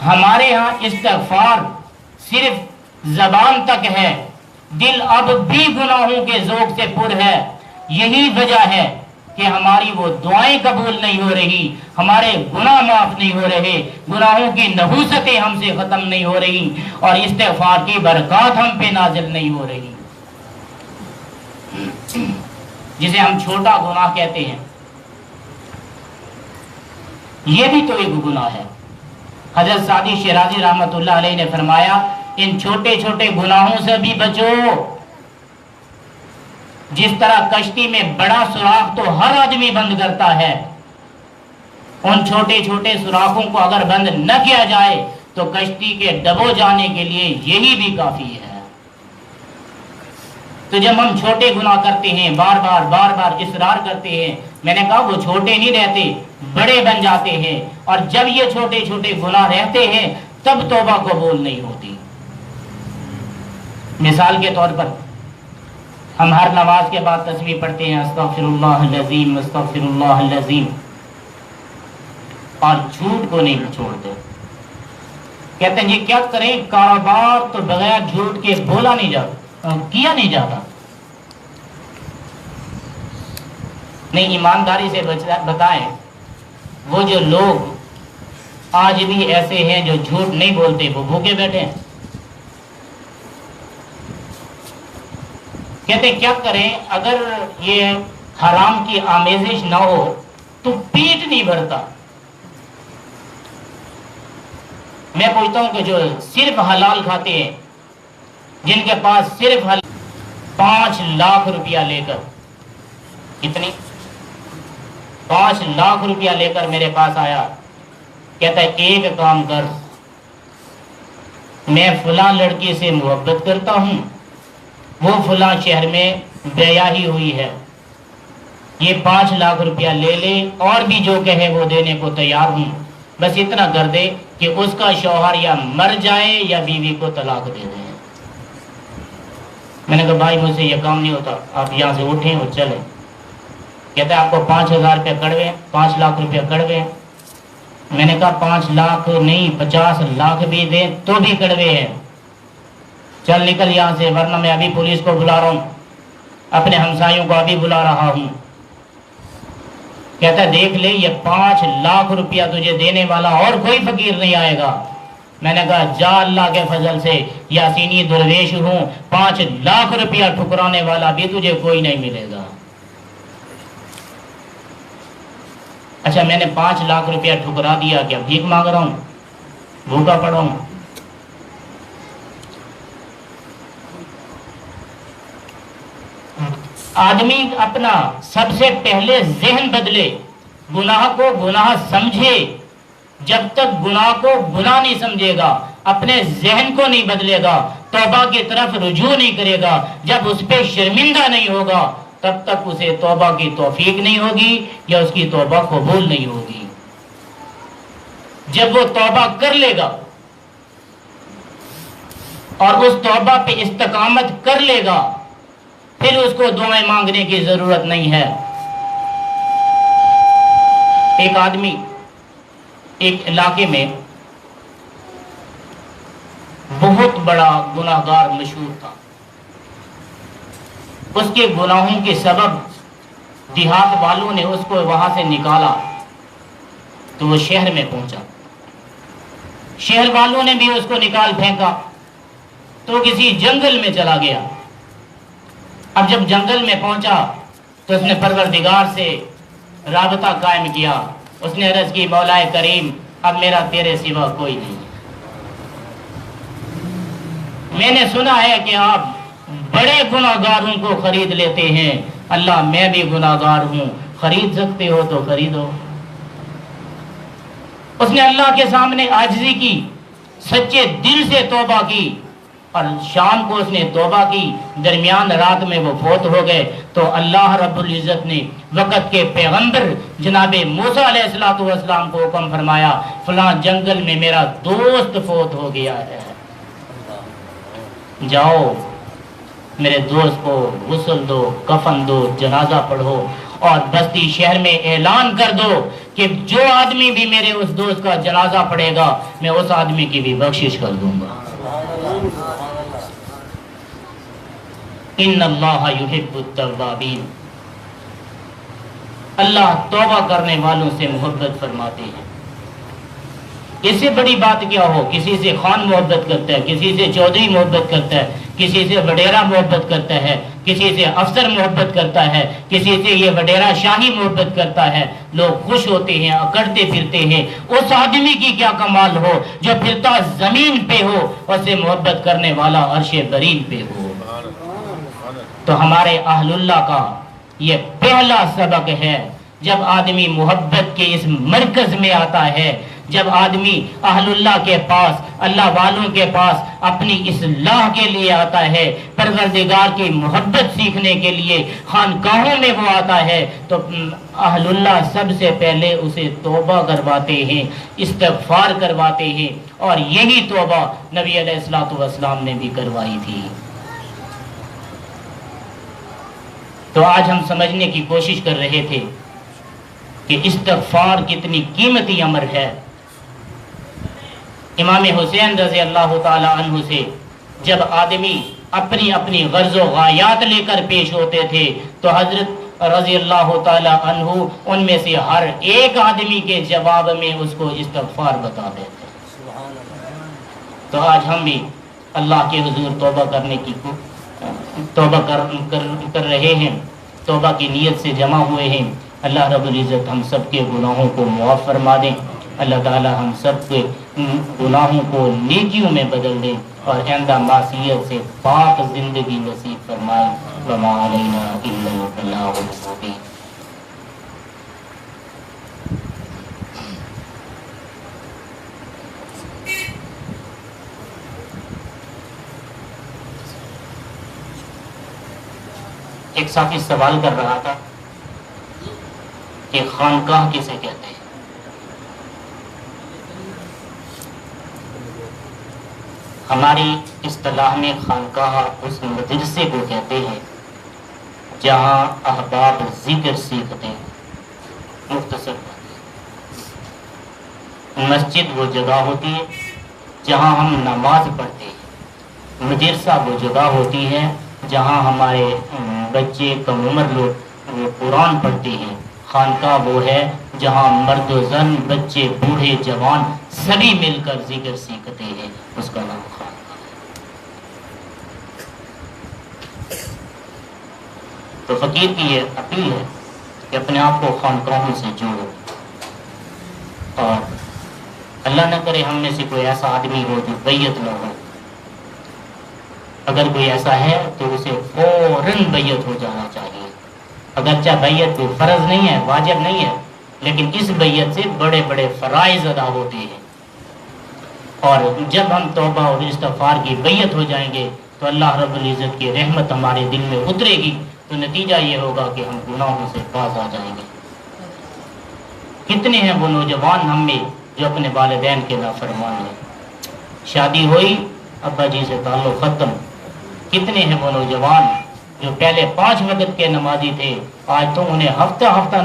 ہمارے ہاں استغفار صرف زبان تک ہے، دل اب بھی گناہوں کے ذوق سے پر ہے۔ یہی وجہ ہے کہ ہماری وہ دعائیں قبول نہیں ہو رہی، ہمارے گناہ معاف نہیں ہو رہے، گناہوں کی نحوستیں ہم سے ختم نہیں ہو رہی، اور استغفار کی برکات ہم پہ نازل نہیں ہو رہی، جسے ہم چھوٹا گناہ کہتے ہیں، یہ بھی تو ایک گناہ ہے۔ حضرت سعدی شیرازی رحمت اللہ علیہ نے فرمایا ان چھوٹے چھوٹے گناہوں سے بھی بچو۔ جس طرح کشتی میں بڑا سوراخ تو ہر آدمی بند کرتا ہے، ان چھوٹے چھوٹے سوراخوں کو اگر بند نہ کیا جائے تو کشتی کے ڈبو جانے کے لیے یہی بھی کافی ہے۔ تو جب ہم چھوٹے گناہ کرتے ہیں، بار بار اصرار کرتے ہیں، میں نے کہا وہ چھوٹے نہیں رہتے، بڑے بن جاتے ہیں، اور جب یہ چھوٹے چھوٹے گناہ رہتے ہیں تب توبہ قبول نہیں ہوتی۔ مثال کے طور پر ہم ہر نماز کے بعد تسبیح پڑھتے ہیں، استغفر اللہ العظیم استغفر اللہ العظیم، اور جھوٹ کو نہیں چھوڑتے۔ کہتے ہیں یہ کیا کریں، کاروبار تو بغیر جھوٹ کے بولا نہیں جاتا، کیا نہیں جاتا۔ نہیں، ایمانداری سے بتائیں، وہ جو لوگ آج بھی ایسے ہیں جو جھوٹ نہیں بولتے، وہ بھوکے بیٹھے ہیں۔ کہتے کیا کریں، اگر یہ حرام کی آمیزش نہ ہو تو پیٹ نہیں بھرتا۔ میں پوچھتا ہوں کہ جو صرف حلال کھاتے ہیں، جن کے پاس صرف 5 لاکھ روپیہ لے کر، کتنی 5 لاکھ روپیہ لے کر میرے پاس آیا، کہتا ہے ایک کام کر، میں فلاں لڑکی سے محبت کرتا ہوں، وہ فلاں شہر میں بیاہی ہوئی ہے، یہ 5 لاکھ روپیہ لے لے، اور بھی جو کہے وہ دینے کو تیار ہوں، بس اتنا کر دے کہ اس کا شوہر یا مر جائے یا بیوی کو طلاق دے دیں۔ میں نے کہا بھائی مجھ سے یہ کام نہیں ہوتا، آپ یہاں سے اٹھیں اور چلیں۔ کہتا ہے آپ کو 5,000 روپیہ کڑوے، 5 لاکھ روپیہ کڑوے۔ میں نے کہا 5 لاکھ نہیں، 50 لاکھ بھی دیں تو بھی کڑوے ہیں، چل نکل یہاں سے، ورنہ میں ابھی پولیس کو بلا رہا ہوں، اپنے ہمسایوں کو ابھی بلا رہا ہوں۔ کہتا ہے دیکھ لے یہ 5 لاکھ روپیہ تجھے دینے والا اور کوئی فقیر نہیں آئے گا۔ میں نے کہا جا، اللہ کے فضل سے یاسینی درویش ہوں، 5 لاکھ روپیہ ٹھکرانے والا بھی تجھے کوئی نہیں ملے گا۔ اچھا میں نے 5 لاکھ روپیہ ٹھکرا دیا، کیا بھیک مانگ رہا ہوں، بھوکا پڑا ہوں؟ آدمی اپنا سب سے پہلے ذہن بدلے، گناہ کو گناہ سمجھے۔ جب تک گناہ کو گناہ نہیں سمجھے گا، اپنے ذہن کو نہیں بدلے گا، توبہ کی طرف رجوع نہیں کرے گا، جب اس پہ شرمندہ نہیں ہوگا تب تک اسے توبہ کی توفیق نہیں ہوگی یا اس کی توبہ قبول نہیں ہوگی۔ جب وہ توبہ کر لے گا اور اس توبہ پہ استقامت کر لے گا، پھر اس کو دعائیں مانگنے کی ضرورت نہیں ہے۔ ایک آدمی ایک علاقے میں بہت بڑا گناہ گار مشہور تھا، اس کے گناہوں کے سبب دیہات والوں نے اس کو وہاں سے نکالا تو وہ شہر میں پہنچا، شہر والوں نے بھی اس کو نکال پھینکا تو کسی جنگل میں چلا گیا۔ اب جب جنگل میں پہنچا تو اس نے پروردگار سے رابطہ قائم کیا، اس نے عرض کی مولا کریم اب میرا تیرے سوا کوئی نہیں، میں نے سنا ہے کہ آپ بڑے گناہ گاروں کو خرید لیتے ہیں، اللہ میں بھی گناہ گار ہوں، خرید سکتے ہو تو خریدو۔ اس نے اللہ کے سامنے عاجزی کی، سچے دل سے توبہ کی، اور شام کو اس نے توبہ کی، درمیان رات میں وہ فوت ہو گئے تو اللہ رب العزت نے وقت کے پیغمبر جناب موسیٰ علیہ السلام کو حکم فرمایا فلاں جنگل میں میرا دوست فوت ہو گیا ہے، جاؤ میرے دوست کو غسل دو، کفن دو، جنازہ پڑھو، اور بستی شہر میں اعلان کر دو کہ جو آدمی بھی میرے اس دوست کا جنازہ پڑھے گا میں اس آدمی کی بھی بخشش کر دوں گا۔ ان اللہ یحب التوابین۔ اللہ توبہ کرنے والوں سے محبت فرماتے ہیں۔ اس سے بڑی بات کیا ہو؟ کسی سے خان محبت کرتا ہے، کسی سے چودھری محبت کرتا ہے، کسی سے وڈیرا محبت کرتا ہے، کسی سے افسر محبت کرتا ہے، کسی سے یہ وڈیرا شاہی محبت کرتا ہے، لوگ خوش ہوتے ہیں، اکڑتے پھرتے ہیں۔ اس آدمی کی کیا کمال ہو جو پھرتا زمین پہ ہو، اس سے محبت کرنے والا عرش برین پہ ہو۔ تو ہمارے اہل اللہ کا یہ پہلا سبق ہے، جب آدمی محبت کے اس مرکز میں آتا ہے، جب آدمی اہل اللہ کے پاس، اللہ والوں کے پاس اپنی اصلاح کے لیے آتا ہے، پروردگار کی محبت سیکھنے کے لیے خانقاہوں میں وہ آتا ہے، تو اہل اللہ سب سے پہلے اسے توبہ کرواتے ہیں، استغفار کرواتے ہیں، اور یہی توبہ نبی علیہ الصلوۃ والسلام نے بھی کروائی تھی۔ تو آج ہم سمجھنے کی کوشش کر رہے تھے کہ استغفار کتنی قیمتی امر ہے۔ امام حسین رضی اللہ تعالی عنہ سے جب آدمی اپنی اپنی غرض و غایات لے کر پیش ہوتے تھے تو حضرت رضی اللہ تعالی عنہ ان میں سے ہر ایک آدمی کے جواب میں اس کو استغفار بتا دیتے۔ تو آج ہم بھی اللہ کے حضور توبہ کرنے کی توبہ کر رہے ہیں، توبہ کی نیت سے جمع ہوئے ہیں۔ اللہ رب العزت ہم سب کے گناہوں کو معاف فرما دیں، اللہ تعالی ہم سب کے گناہوں کو نیکیوں میں بدل دیں، اور آئندہ معصیت سے پاک زندگی نصیب فرمائے۔ وما علینا الا البلاغ المبین۔ ایک ساتھی سوال کر رہا تھا کہ خانقاہ کسے کہتے ہیں؟ ہماری اصطلاح میں خانقاہ اس مدرسے کو کہتے ہیں جہاں احباب ذکر سیکھتے ہیں۔ مختصر مسجد وہ جگہ ہوتی ہے جہاں ہم نماز پڑھتے ہیں، مدرسہ وہ جگہ ہوتی ہے جہاں ہمارے بچے کم عمر لوگ وہ قرآن پڑھتے ہیں، خانقاہ وہ ہے جہاں مرد و زن، بچے، بوڑھے، جوان سبھی مل کر ذکر سیکھتے ہیں، اس کا نام خانقاہ ہے۔ تو فقیر کی یہ اپیل ہے کہ اپنے آپ کو خانقاہوں سے جوڑو، اور اللہ نہ کرے ہم میں سے کوئی ایسا آدمی ہو جو بیعت نہ ہو۔ اگر کوئی ایسا ہے تو اسے فوراً بیعت ہو جانا چاہیے، اگرچہ بیعت کوئی فرض نہیں ہے، واجب نہیں ہے، لیکن اس بیعت سے بڑے بڑے فرائض ادا ہوتے ہیں، اور جب ہم توبہ اور استغفار کی بیعت ہو جائیں گے تو اللہ رب العزت کی رحمت ہمارے دل میں اترے گی، تو نتیجہ یہ ہوگا کہ ہم گناہوں سے باز آ جائیں گے۔ کتنے ہیں وہ نوجوان ہم میں جو اپنے والدین کے نافرمان ہیں، شادی ہوئی ابا جی سے تعلق ختم۔ کتنے ہیں وہ نوجوان جو پہلے 5 وقت کے نمازی تھے، آج تو انہیں ہفتہ ہفتہ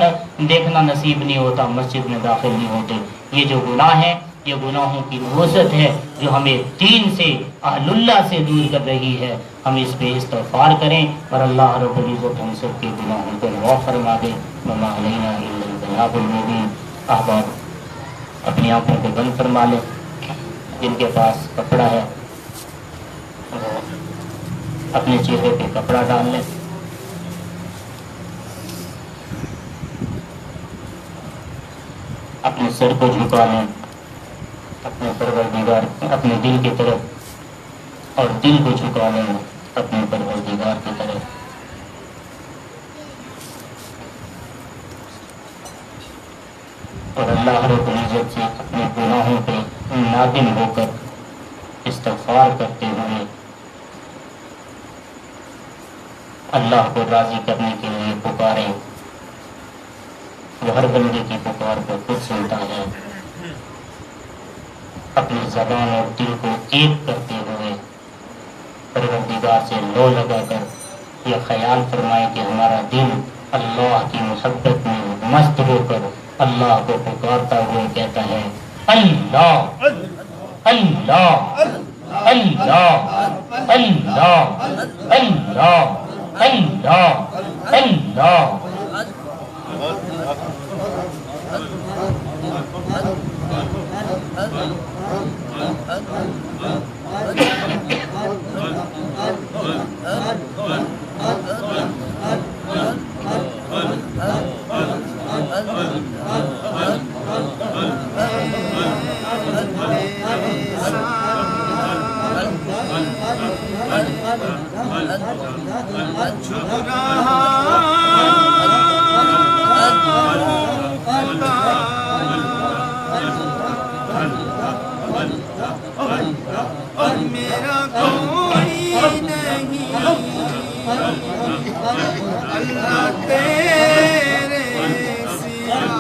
دیکھنا نصیب نہیں ہوتا، مسجد میں داخل نہیں ہوتے۔ یہ جو گناہ ہے، یہ گناہوں کی نوزت ہے جو ہمیں دین سے، اہل اللہ سے دور کر رہی ہے۔ ہم اس پہ استغفار کریں اور اللہ رب العزت ہم سب کے گناہوں کو معاف فرما دے۔ وما علینا الا البلاغ المبین۔ احباب اپنی آنکھوں کو بند فرما لیں، جن کے پاس کپڑا ہے وہ اپنے چہرے پہ کپڑا ڈال لیں۔ اپنے سر کو جھکا لیں اپنے پروردگار، اپنے دل کی طرف، اور دل کو جھکا لیں اپنے پروردگار کی طرف۔ اور اللہ رب العزت سے اپنے گناہوں پہ نادم ہو کر استغفار کرتے ہوئے اللہ کو راضی کرنے کے لیے پکاریں۔ وہ ہر بندے کی پکار کو خود سنتا ہے۔ اپنی زبان اور دل کو ایک کرتے ہوئے پروردگار سے لو لگا کر یہ خیال فرمائے کہ ہمارا دل اللہ کی محبت میں مست ہو کر اللہ کو پکارتا ہوئے کہتا ہے اللہ اللہ اللہ اللہ اللہ اللہ اللہ۔ میرا کوئی نہیں اللہ تیرے سوا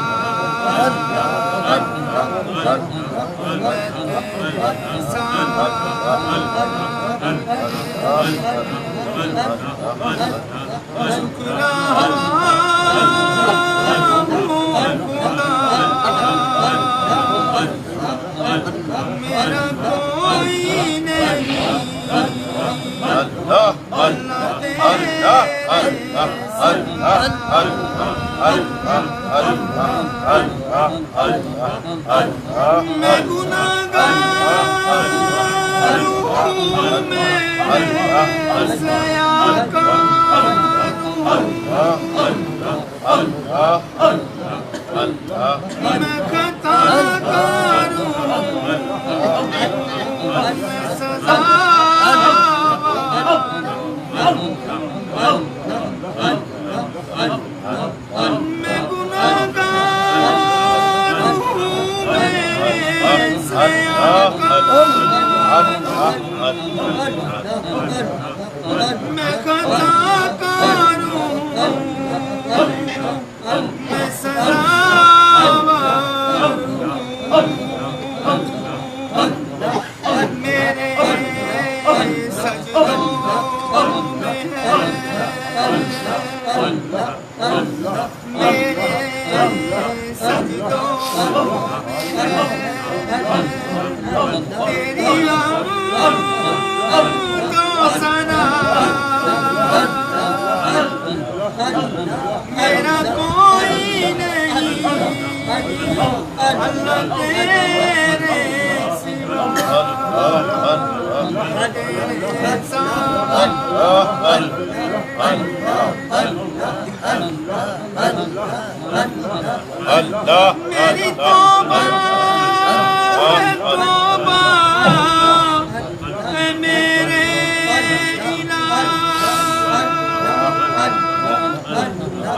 میرا کوئی نہیں میں گناہگار ہوں میں سیاکار میں خطا کار میں سزاوار میں گناہگار ہوں میں سیاکار میں خطا کار میں سزاوار میرے سجدوں میں ہے میرے سجدوں میں ہے تیری کو سنا میرا کوئی نہیں اللہ تیرے میری توبہ ہے توبہ اے میرے الہ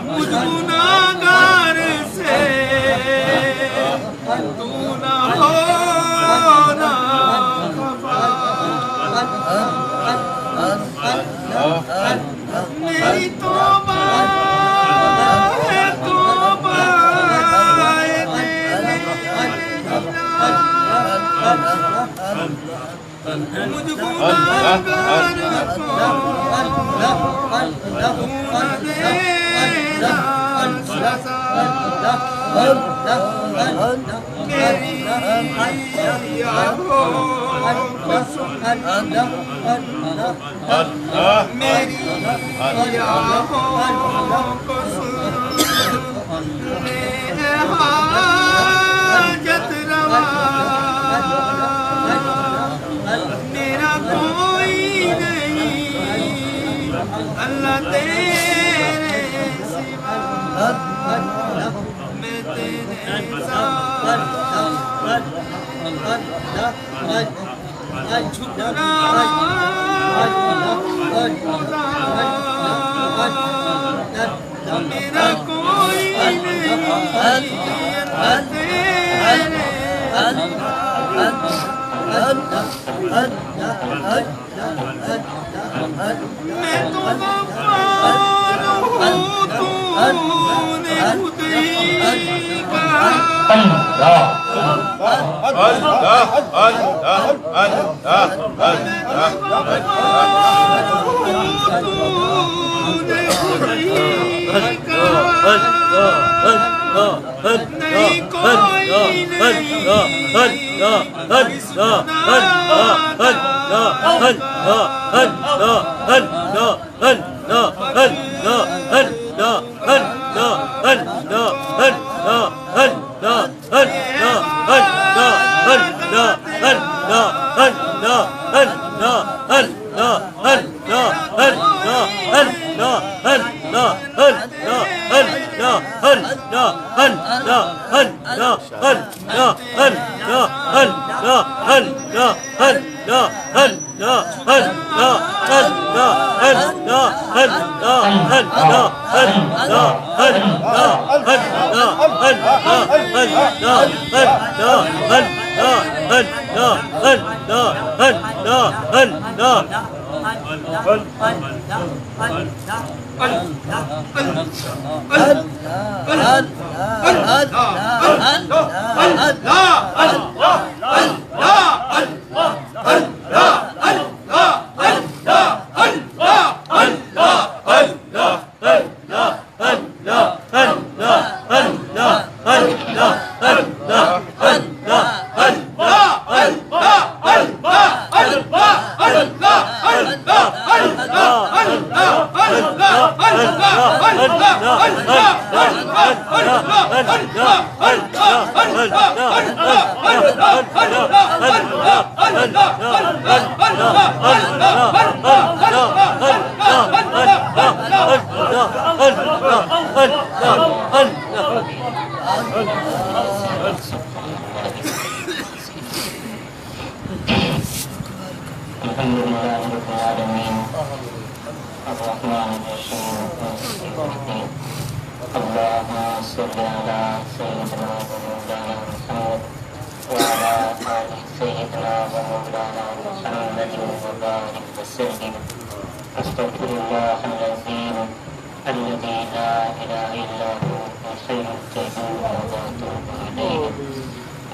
مجھ گناہگار سے تو نہ ہونا میری توبہ ہے توبہ اے میرے مجھ گناہگار میری کو سن حاجت روا میرا کوئی نہیں اللہ تیرے سوا میں تیرے ساتھ جھکنا میرا کوئی نہیں اللہ تیرے میں تو غفار ہوں تو نے خود ہی کہا نہیں کوئی نہیں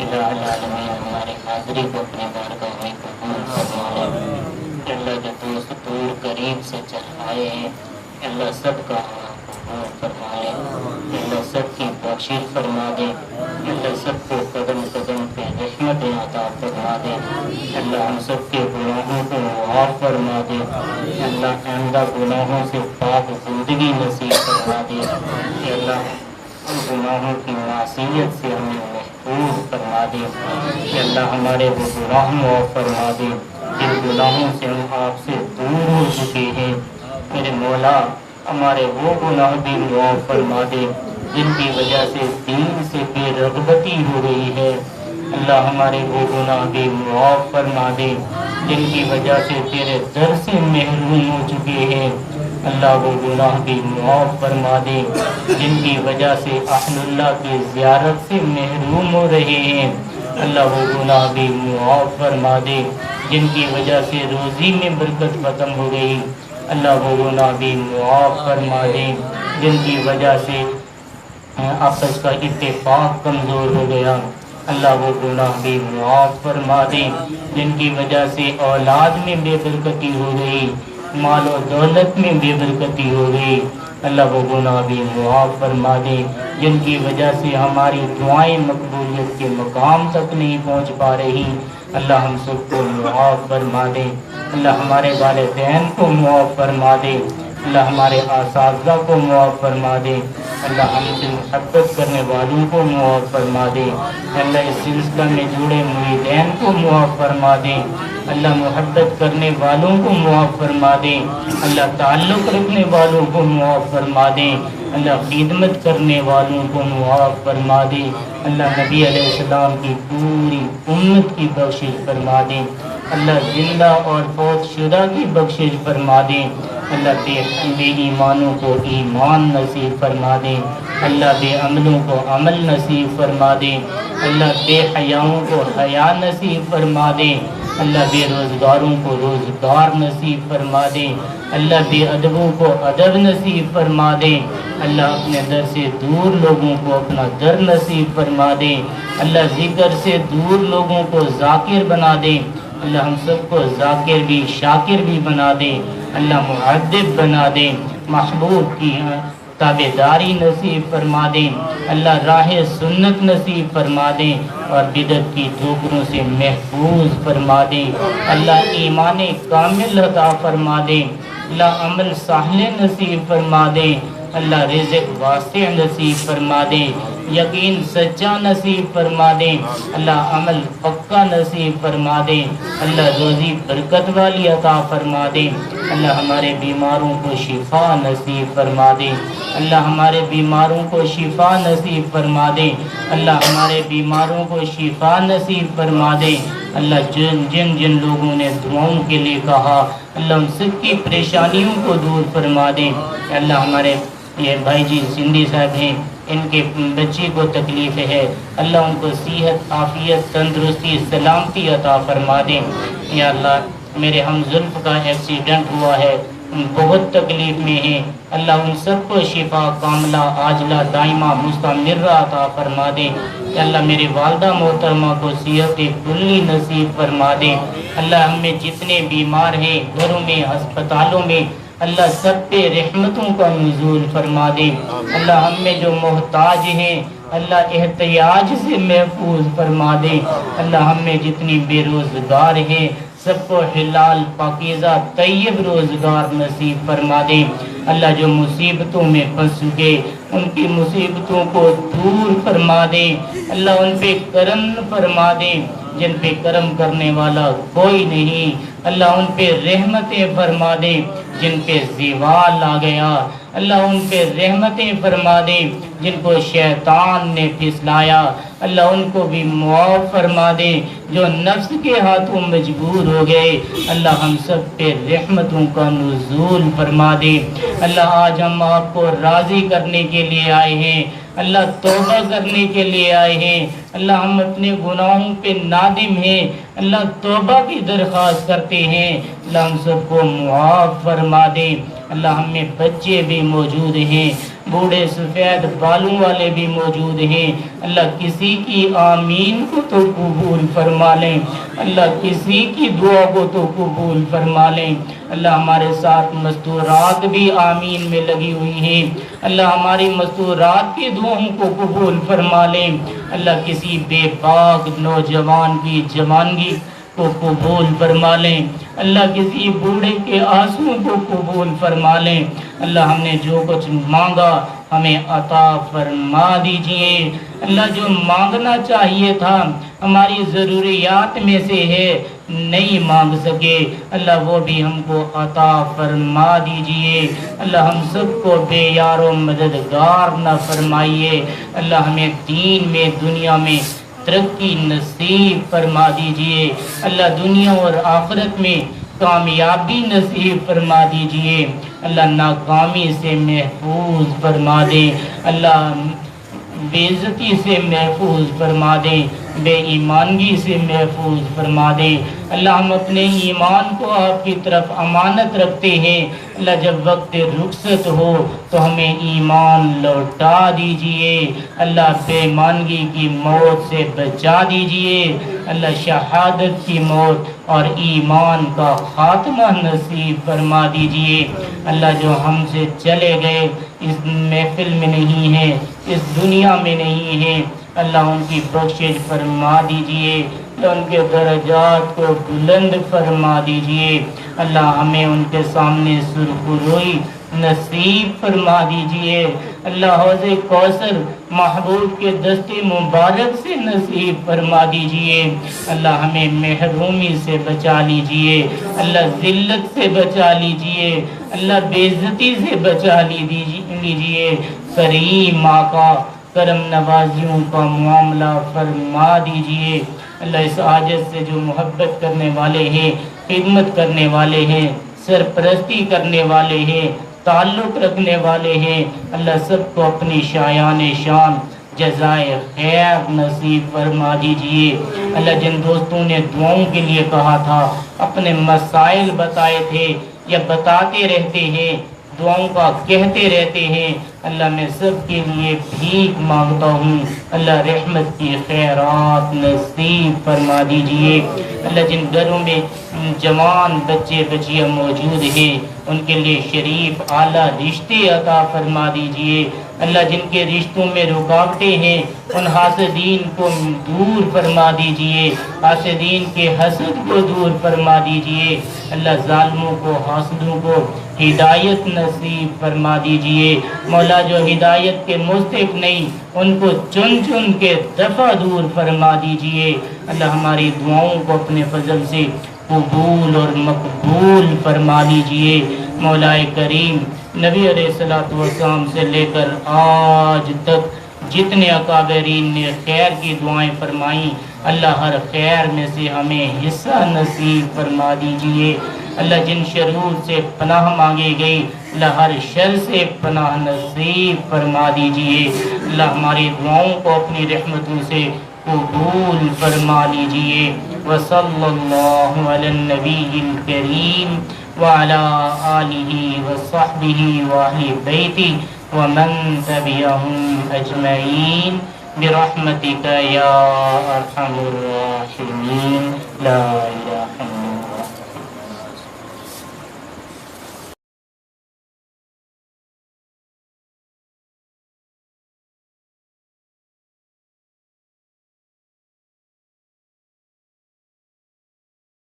ہمارے حاضری کو اپنے بارگاہ میں قبول فرما لے۔ اللہ جو دوست دور قریب سے چل آئے ہیں، اللہ سب کا قبول فرما لے، اللہ سب کی بخشش فرما دے، اللہ سب کو قدم قدم پہ رحمتیں عطا فرما دے، اللہ ہم سب کے گناہوں کو معاف فرما دے، اللہ آئندہ گناہوں سے پاک زندگی نصیب فرما دے، اللہ ان گناہوں کی معصیت سے ہمیں محفوظ فرما دے، اللہ ہمارے وہ گناہ معاف فرما دے جن گناہوں سے ہم آپ سے دور ہو چکے ہیں۔ میرے مولا ہمارے وہ گناہ بھی معاف فرما دے جن کی وجہ سے دین سے بے رغبتی ہو رہی ہے، اللہ ہمارے وہ گناہ بھی معاف فرما دے جن کی وجہ سے تیرے در سے محروم ہو چکے ہیں، اللہ وہ گناہ بھی معاف فرما دے جن کی وجہ سے اہل اللہ کی زیارت سے محروم ہو رہے ہیں، اللہ وہ گناہ بھی معاف فرما دے جن کی وجہ سے روزی میں برکت ختم ہو گئی، اللہ وہ گناہ بھی معاف فرما دے جن کی وجہ سے آپس کا اتفاق کمزور ہو گیا، اللہ وہ گناہ بھی معاف فرما دے جن کی وجہ سے اولاد میں بے برکتی ہو گئی، مال و دولت میں بے برکتی ہو گئی، اللہ وہ گناہ بھی معاف فرما دے جن کی وجہ سے ہماری دعائیں مقبولیت کے مقام تک نہیں پہنچ پا رہی، اللہ ہم سب کو معاف فرما دے، اللہ ہمارے والدین کو معاف فرما دے، اللہ ہمارے اساتذہ کو معاف فرما دے، اللہ ہم سے محبت کرنے والوں کو معاف فرما دے، اللہ اس سلسلہ میں جڑے مریدین کو معاف فرما دے، اللہ محبت کرنے والوں کو معاف فرما دے، اللہ تعلق رکھنے والوں کو معاف فرما دے، اللہ خدمت کرنے والوں کو معاف فرما دے، اللہ نبی علیہ السلام کی پوری امت کی بخشش فرما دے، اللہ زندہ اور فوت شدہ کی بخشش فرما دے، اللہ بے ایمانوں کو ایمان نصیب فرما دے، اللہ بے عملوں کو عمل نصیب فرما دے، اللہ بے حیاؤں کو حیا نصیب فرما دے، اللہ بے روزگاروں کو روزگار نصیب فرما دے، اللہ بے ادبوں کو ادب نصیب فرما دے، اللہ اپنے در سے دور لوگوں کو اپنا در نصیب فرما دے، اللہ ذکر سے دور لوگوں کو ذاکر بنا دے، اللہ ہم سب کو ذاکر بھی شاکر بھی بنا دے، اللہ معدب بنا دے، محبوب کی تابعداری نصیب فرما دے، اللہ راہ سنت نصیب فرما دے اور بدعت کی ٹھوکروں سے محفوظ فرما دے، اللہ ایمان کامل عطا فرما دے، اللہ عمل صالح نصیب فرما دے، اللہ رزق واسع نصیب فرما دے، یقین سچا نصیب فرما دیں اللہ، عمل پکا نصیب فرما دیں اللہ، روزی برکت والی عطا فرما دیں اللہ، ہمارے بیماروں کو شفا نصیب فرما دیں اللہ، ہمارے بیماروں کو شفا نصیب فرما دیں اللہ، ہمارے بیماروں کو شفا نصیب فرما دیں اللہ، جن لوگوں نے دعاؤں کے لیے کہا اللہ ان سب کی پریشانیوں کو دور فرما دیں اللہ، ہمارے یہ بھائی جی سندھی صاحب ہیں، ان کے بچے کو تکلیف ہے اللہ، ان کو صحت عافیت تندرستی سلامتی عطا فرما دیں یا اللہ، میرے ہم زلف کا ایکسیڈنٹ ہوا ہے، بہت تکلیف میں ہیں اللہ، ان سب کو شفا کاملہ عاجلہ دائمہ مستمرہ عطا فرما دیں اللہ، میرے والدہ محترمہ کو صحت کلی نصیب فرما دیں اللہ، ہم میں جتنے بیمار ہیں گھروں میں ہسپتالوں میں اللہ، سب پہ رحمتوں کا نزول فرما دیں اللہ، ہم میں جو محتاج ہیں اللہ احتیاج سے محفوظ فرما دیں اللہ، ہم میں جتنی بے روزگار ہیں سب کو حلال پاکیزہ طیب روزگار نصیب فرما دیں اللہ، جو مصیبتوں میں پھنس چکے ان کی مصیبتوں کو دور فرما دیں اللہ، ان پہ کرم فرما دیں، جن پہ کرم کرنے والا کوئی نہیں اللہ، ان پہ رحمتیں فرما دیں، جن پہ زوال آ گیا اللہ ان پہ رحمتیں فرما دیں، جن کو شیطان نے پھسلایا اللہ ان کو بھی معاف فرما دیں، جو نفس کے ہاتھوں مجبور ہو گئے اللہ ہم سب پہ رحمتوں کا نزول فرما دیں اللہ، آج ہم آپ کو راضی کرنے کے لیے آئے ہیں اللہ، توبہ کرنے کے لیے آئے ہیں اللہ، ہم اپنے گناہوں پہ نادم ہیں اللہ، توبہ کی درخواست کرتے ہیں اللہ، ہم سب کو معاف فرما دیں اللہ، ہم میں بچے بھی موجود ہیں، بوڑھے سفید بالوں والے بھی موجود ہیں اللہ، کسی کی آمین کو تو قبول فرما لیں اللہ، کسی کی دعا کو تو قبول فرما لیں اللہ، ہمارے ساتھ مستورات بھی آمین میں لگی ہوئی ہیں اللہ، ہماری مستورات کی دعاؤں کو قبول فرما لیں اللہ، کسی بے باک نوجوان کی جوانگی کو قبول فرما لیں اللہ، کسی بوڑھے کے آنسوں کو قبول فرما لیں اللہ، ہم نے جو کچھ مانگا ہمیں عطا فرما دیجئے اللہ، جو مانگنا چاہیے تھا ہماری ضروریات میں سے ہے نہیں مانگ سکے اللہ، وہ بھی ہم کو عطا فرما دیجئے اللہ، ہم سب کو بے یار و مددگار نہ فرمائیے اللہ، ہمیں دین میں دنیا میں ترقی نصیب فرما دیجئے اللہ، دنیا اور آخرت میں کامیابی نصیب فرما دیجئے اللہ، ناکامی سے محفوظ فرما دیں اللہ، بے عزتی سے محفوظ فرما دیں، بے ایمانگی سے محفوظ فرما دیں اللہ، ہم اپنے ایمان کو آپ کی طرف امانت رکھتے ہیں اللہ، جب وقت رخصت ہو تو ہمیں ایمان لوٹا دیجئے اللہ، بے ایمانگی کی موت سے بچا دیجئے اللہ، شہادت کی موت اور ایمان کا خاتمہ نصیب فرما دیجئے اللہ، جو ہم سے چلے گئے اس محفل میں نہیں ہیں، اس دنیا میں نہیں ہیں اللہ، ان کی بخشش فرما دیجئے، ان کے درجات کو بلند فرما دیجئے اللہ، ہمیں ان کے سامنے سرخروئی نصیب فرما دیجئے اللہ، حوض کوثر محبوب کے دستے مبارک سے نصیب فرما دیجئے اللہ، ہمیں محرومی سے بچا لیجئے اللہ، ذلت سے بچا لیجئے اللہ، بے عزتی سے بچا لیجئے کریم آقا، کرم نوازیوں کا معاملہ فرما دیجئے اللہ، اس عاجز سے جو محبت کرنے والے ہیں، خدمت کرنے والے ہیں، سرپرستی کرنے والے ہیں، تعلق رکھنے والے ہیں اللہ، سب کو اپنی شایان شان جزائے خیر نصیب فرما دیجئے اللہ، جن دوستوں نے دعاؤں کے لیے کہا تھا، اپنے مسائل بتائے تھے یا بتاتے رہتے ہیں، دعاؤں کا کہتے رہتے ہیں اللہ، میں سب کے لیے بھیک مانگتا ہوں اللہ، رحمت کی خیرات نصیب فرما دیجئے اللہ، جن گھروں میں جوان بچے بچیاں موجود ہیں ان کے لیے شریف اعلیٰ رشتے عطا فرما دیجئے اللہ جن کے رشتوں میں رکاوٹیں ہیں ان حاسدین کو دور فرما دیجئے، حاسدین کے حسد کو دور فرما دیجئے، اللہ ظالموں کو حاسدوں کو ہدایت نصیب فرما دیجئے، مولا جو ہدایت کے مستحق نہیں ان کو چن چن کے دفع دور فرما دیجئے، اللہ ہماری دعاؤں کو اپنے فضل سے قبول اور مقبول فرما لیجئے۔ مولا کریم نبی علیہ السلام سے لے کر آج تک جتنے اکابرین نے خیر کی دعائیں فرمائیں، اللہ ہر خیر میں سے ہمیں حصہ نصیب فرما دیجئے۔ اللہ جن شرور سے پناہ مانگے گئی اللہ ہر شر سے پناہ نصیب فرما دیجئے۔ اللہ ہماری دعاؤں کو اپنی رحمتوں سے قبول فرما لیجئے۔ وصلی اللہ علی النبی الکریم وعلی آلہ وصحبہ وآلہ بیتہ ومن تبعہم اجمعین برحمتک یا ارحم الراحمین لا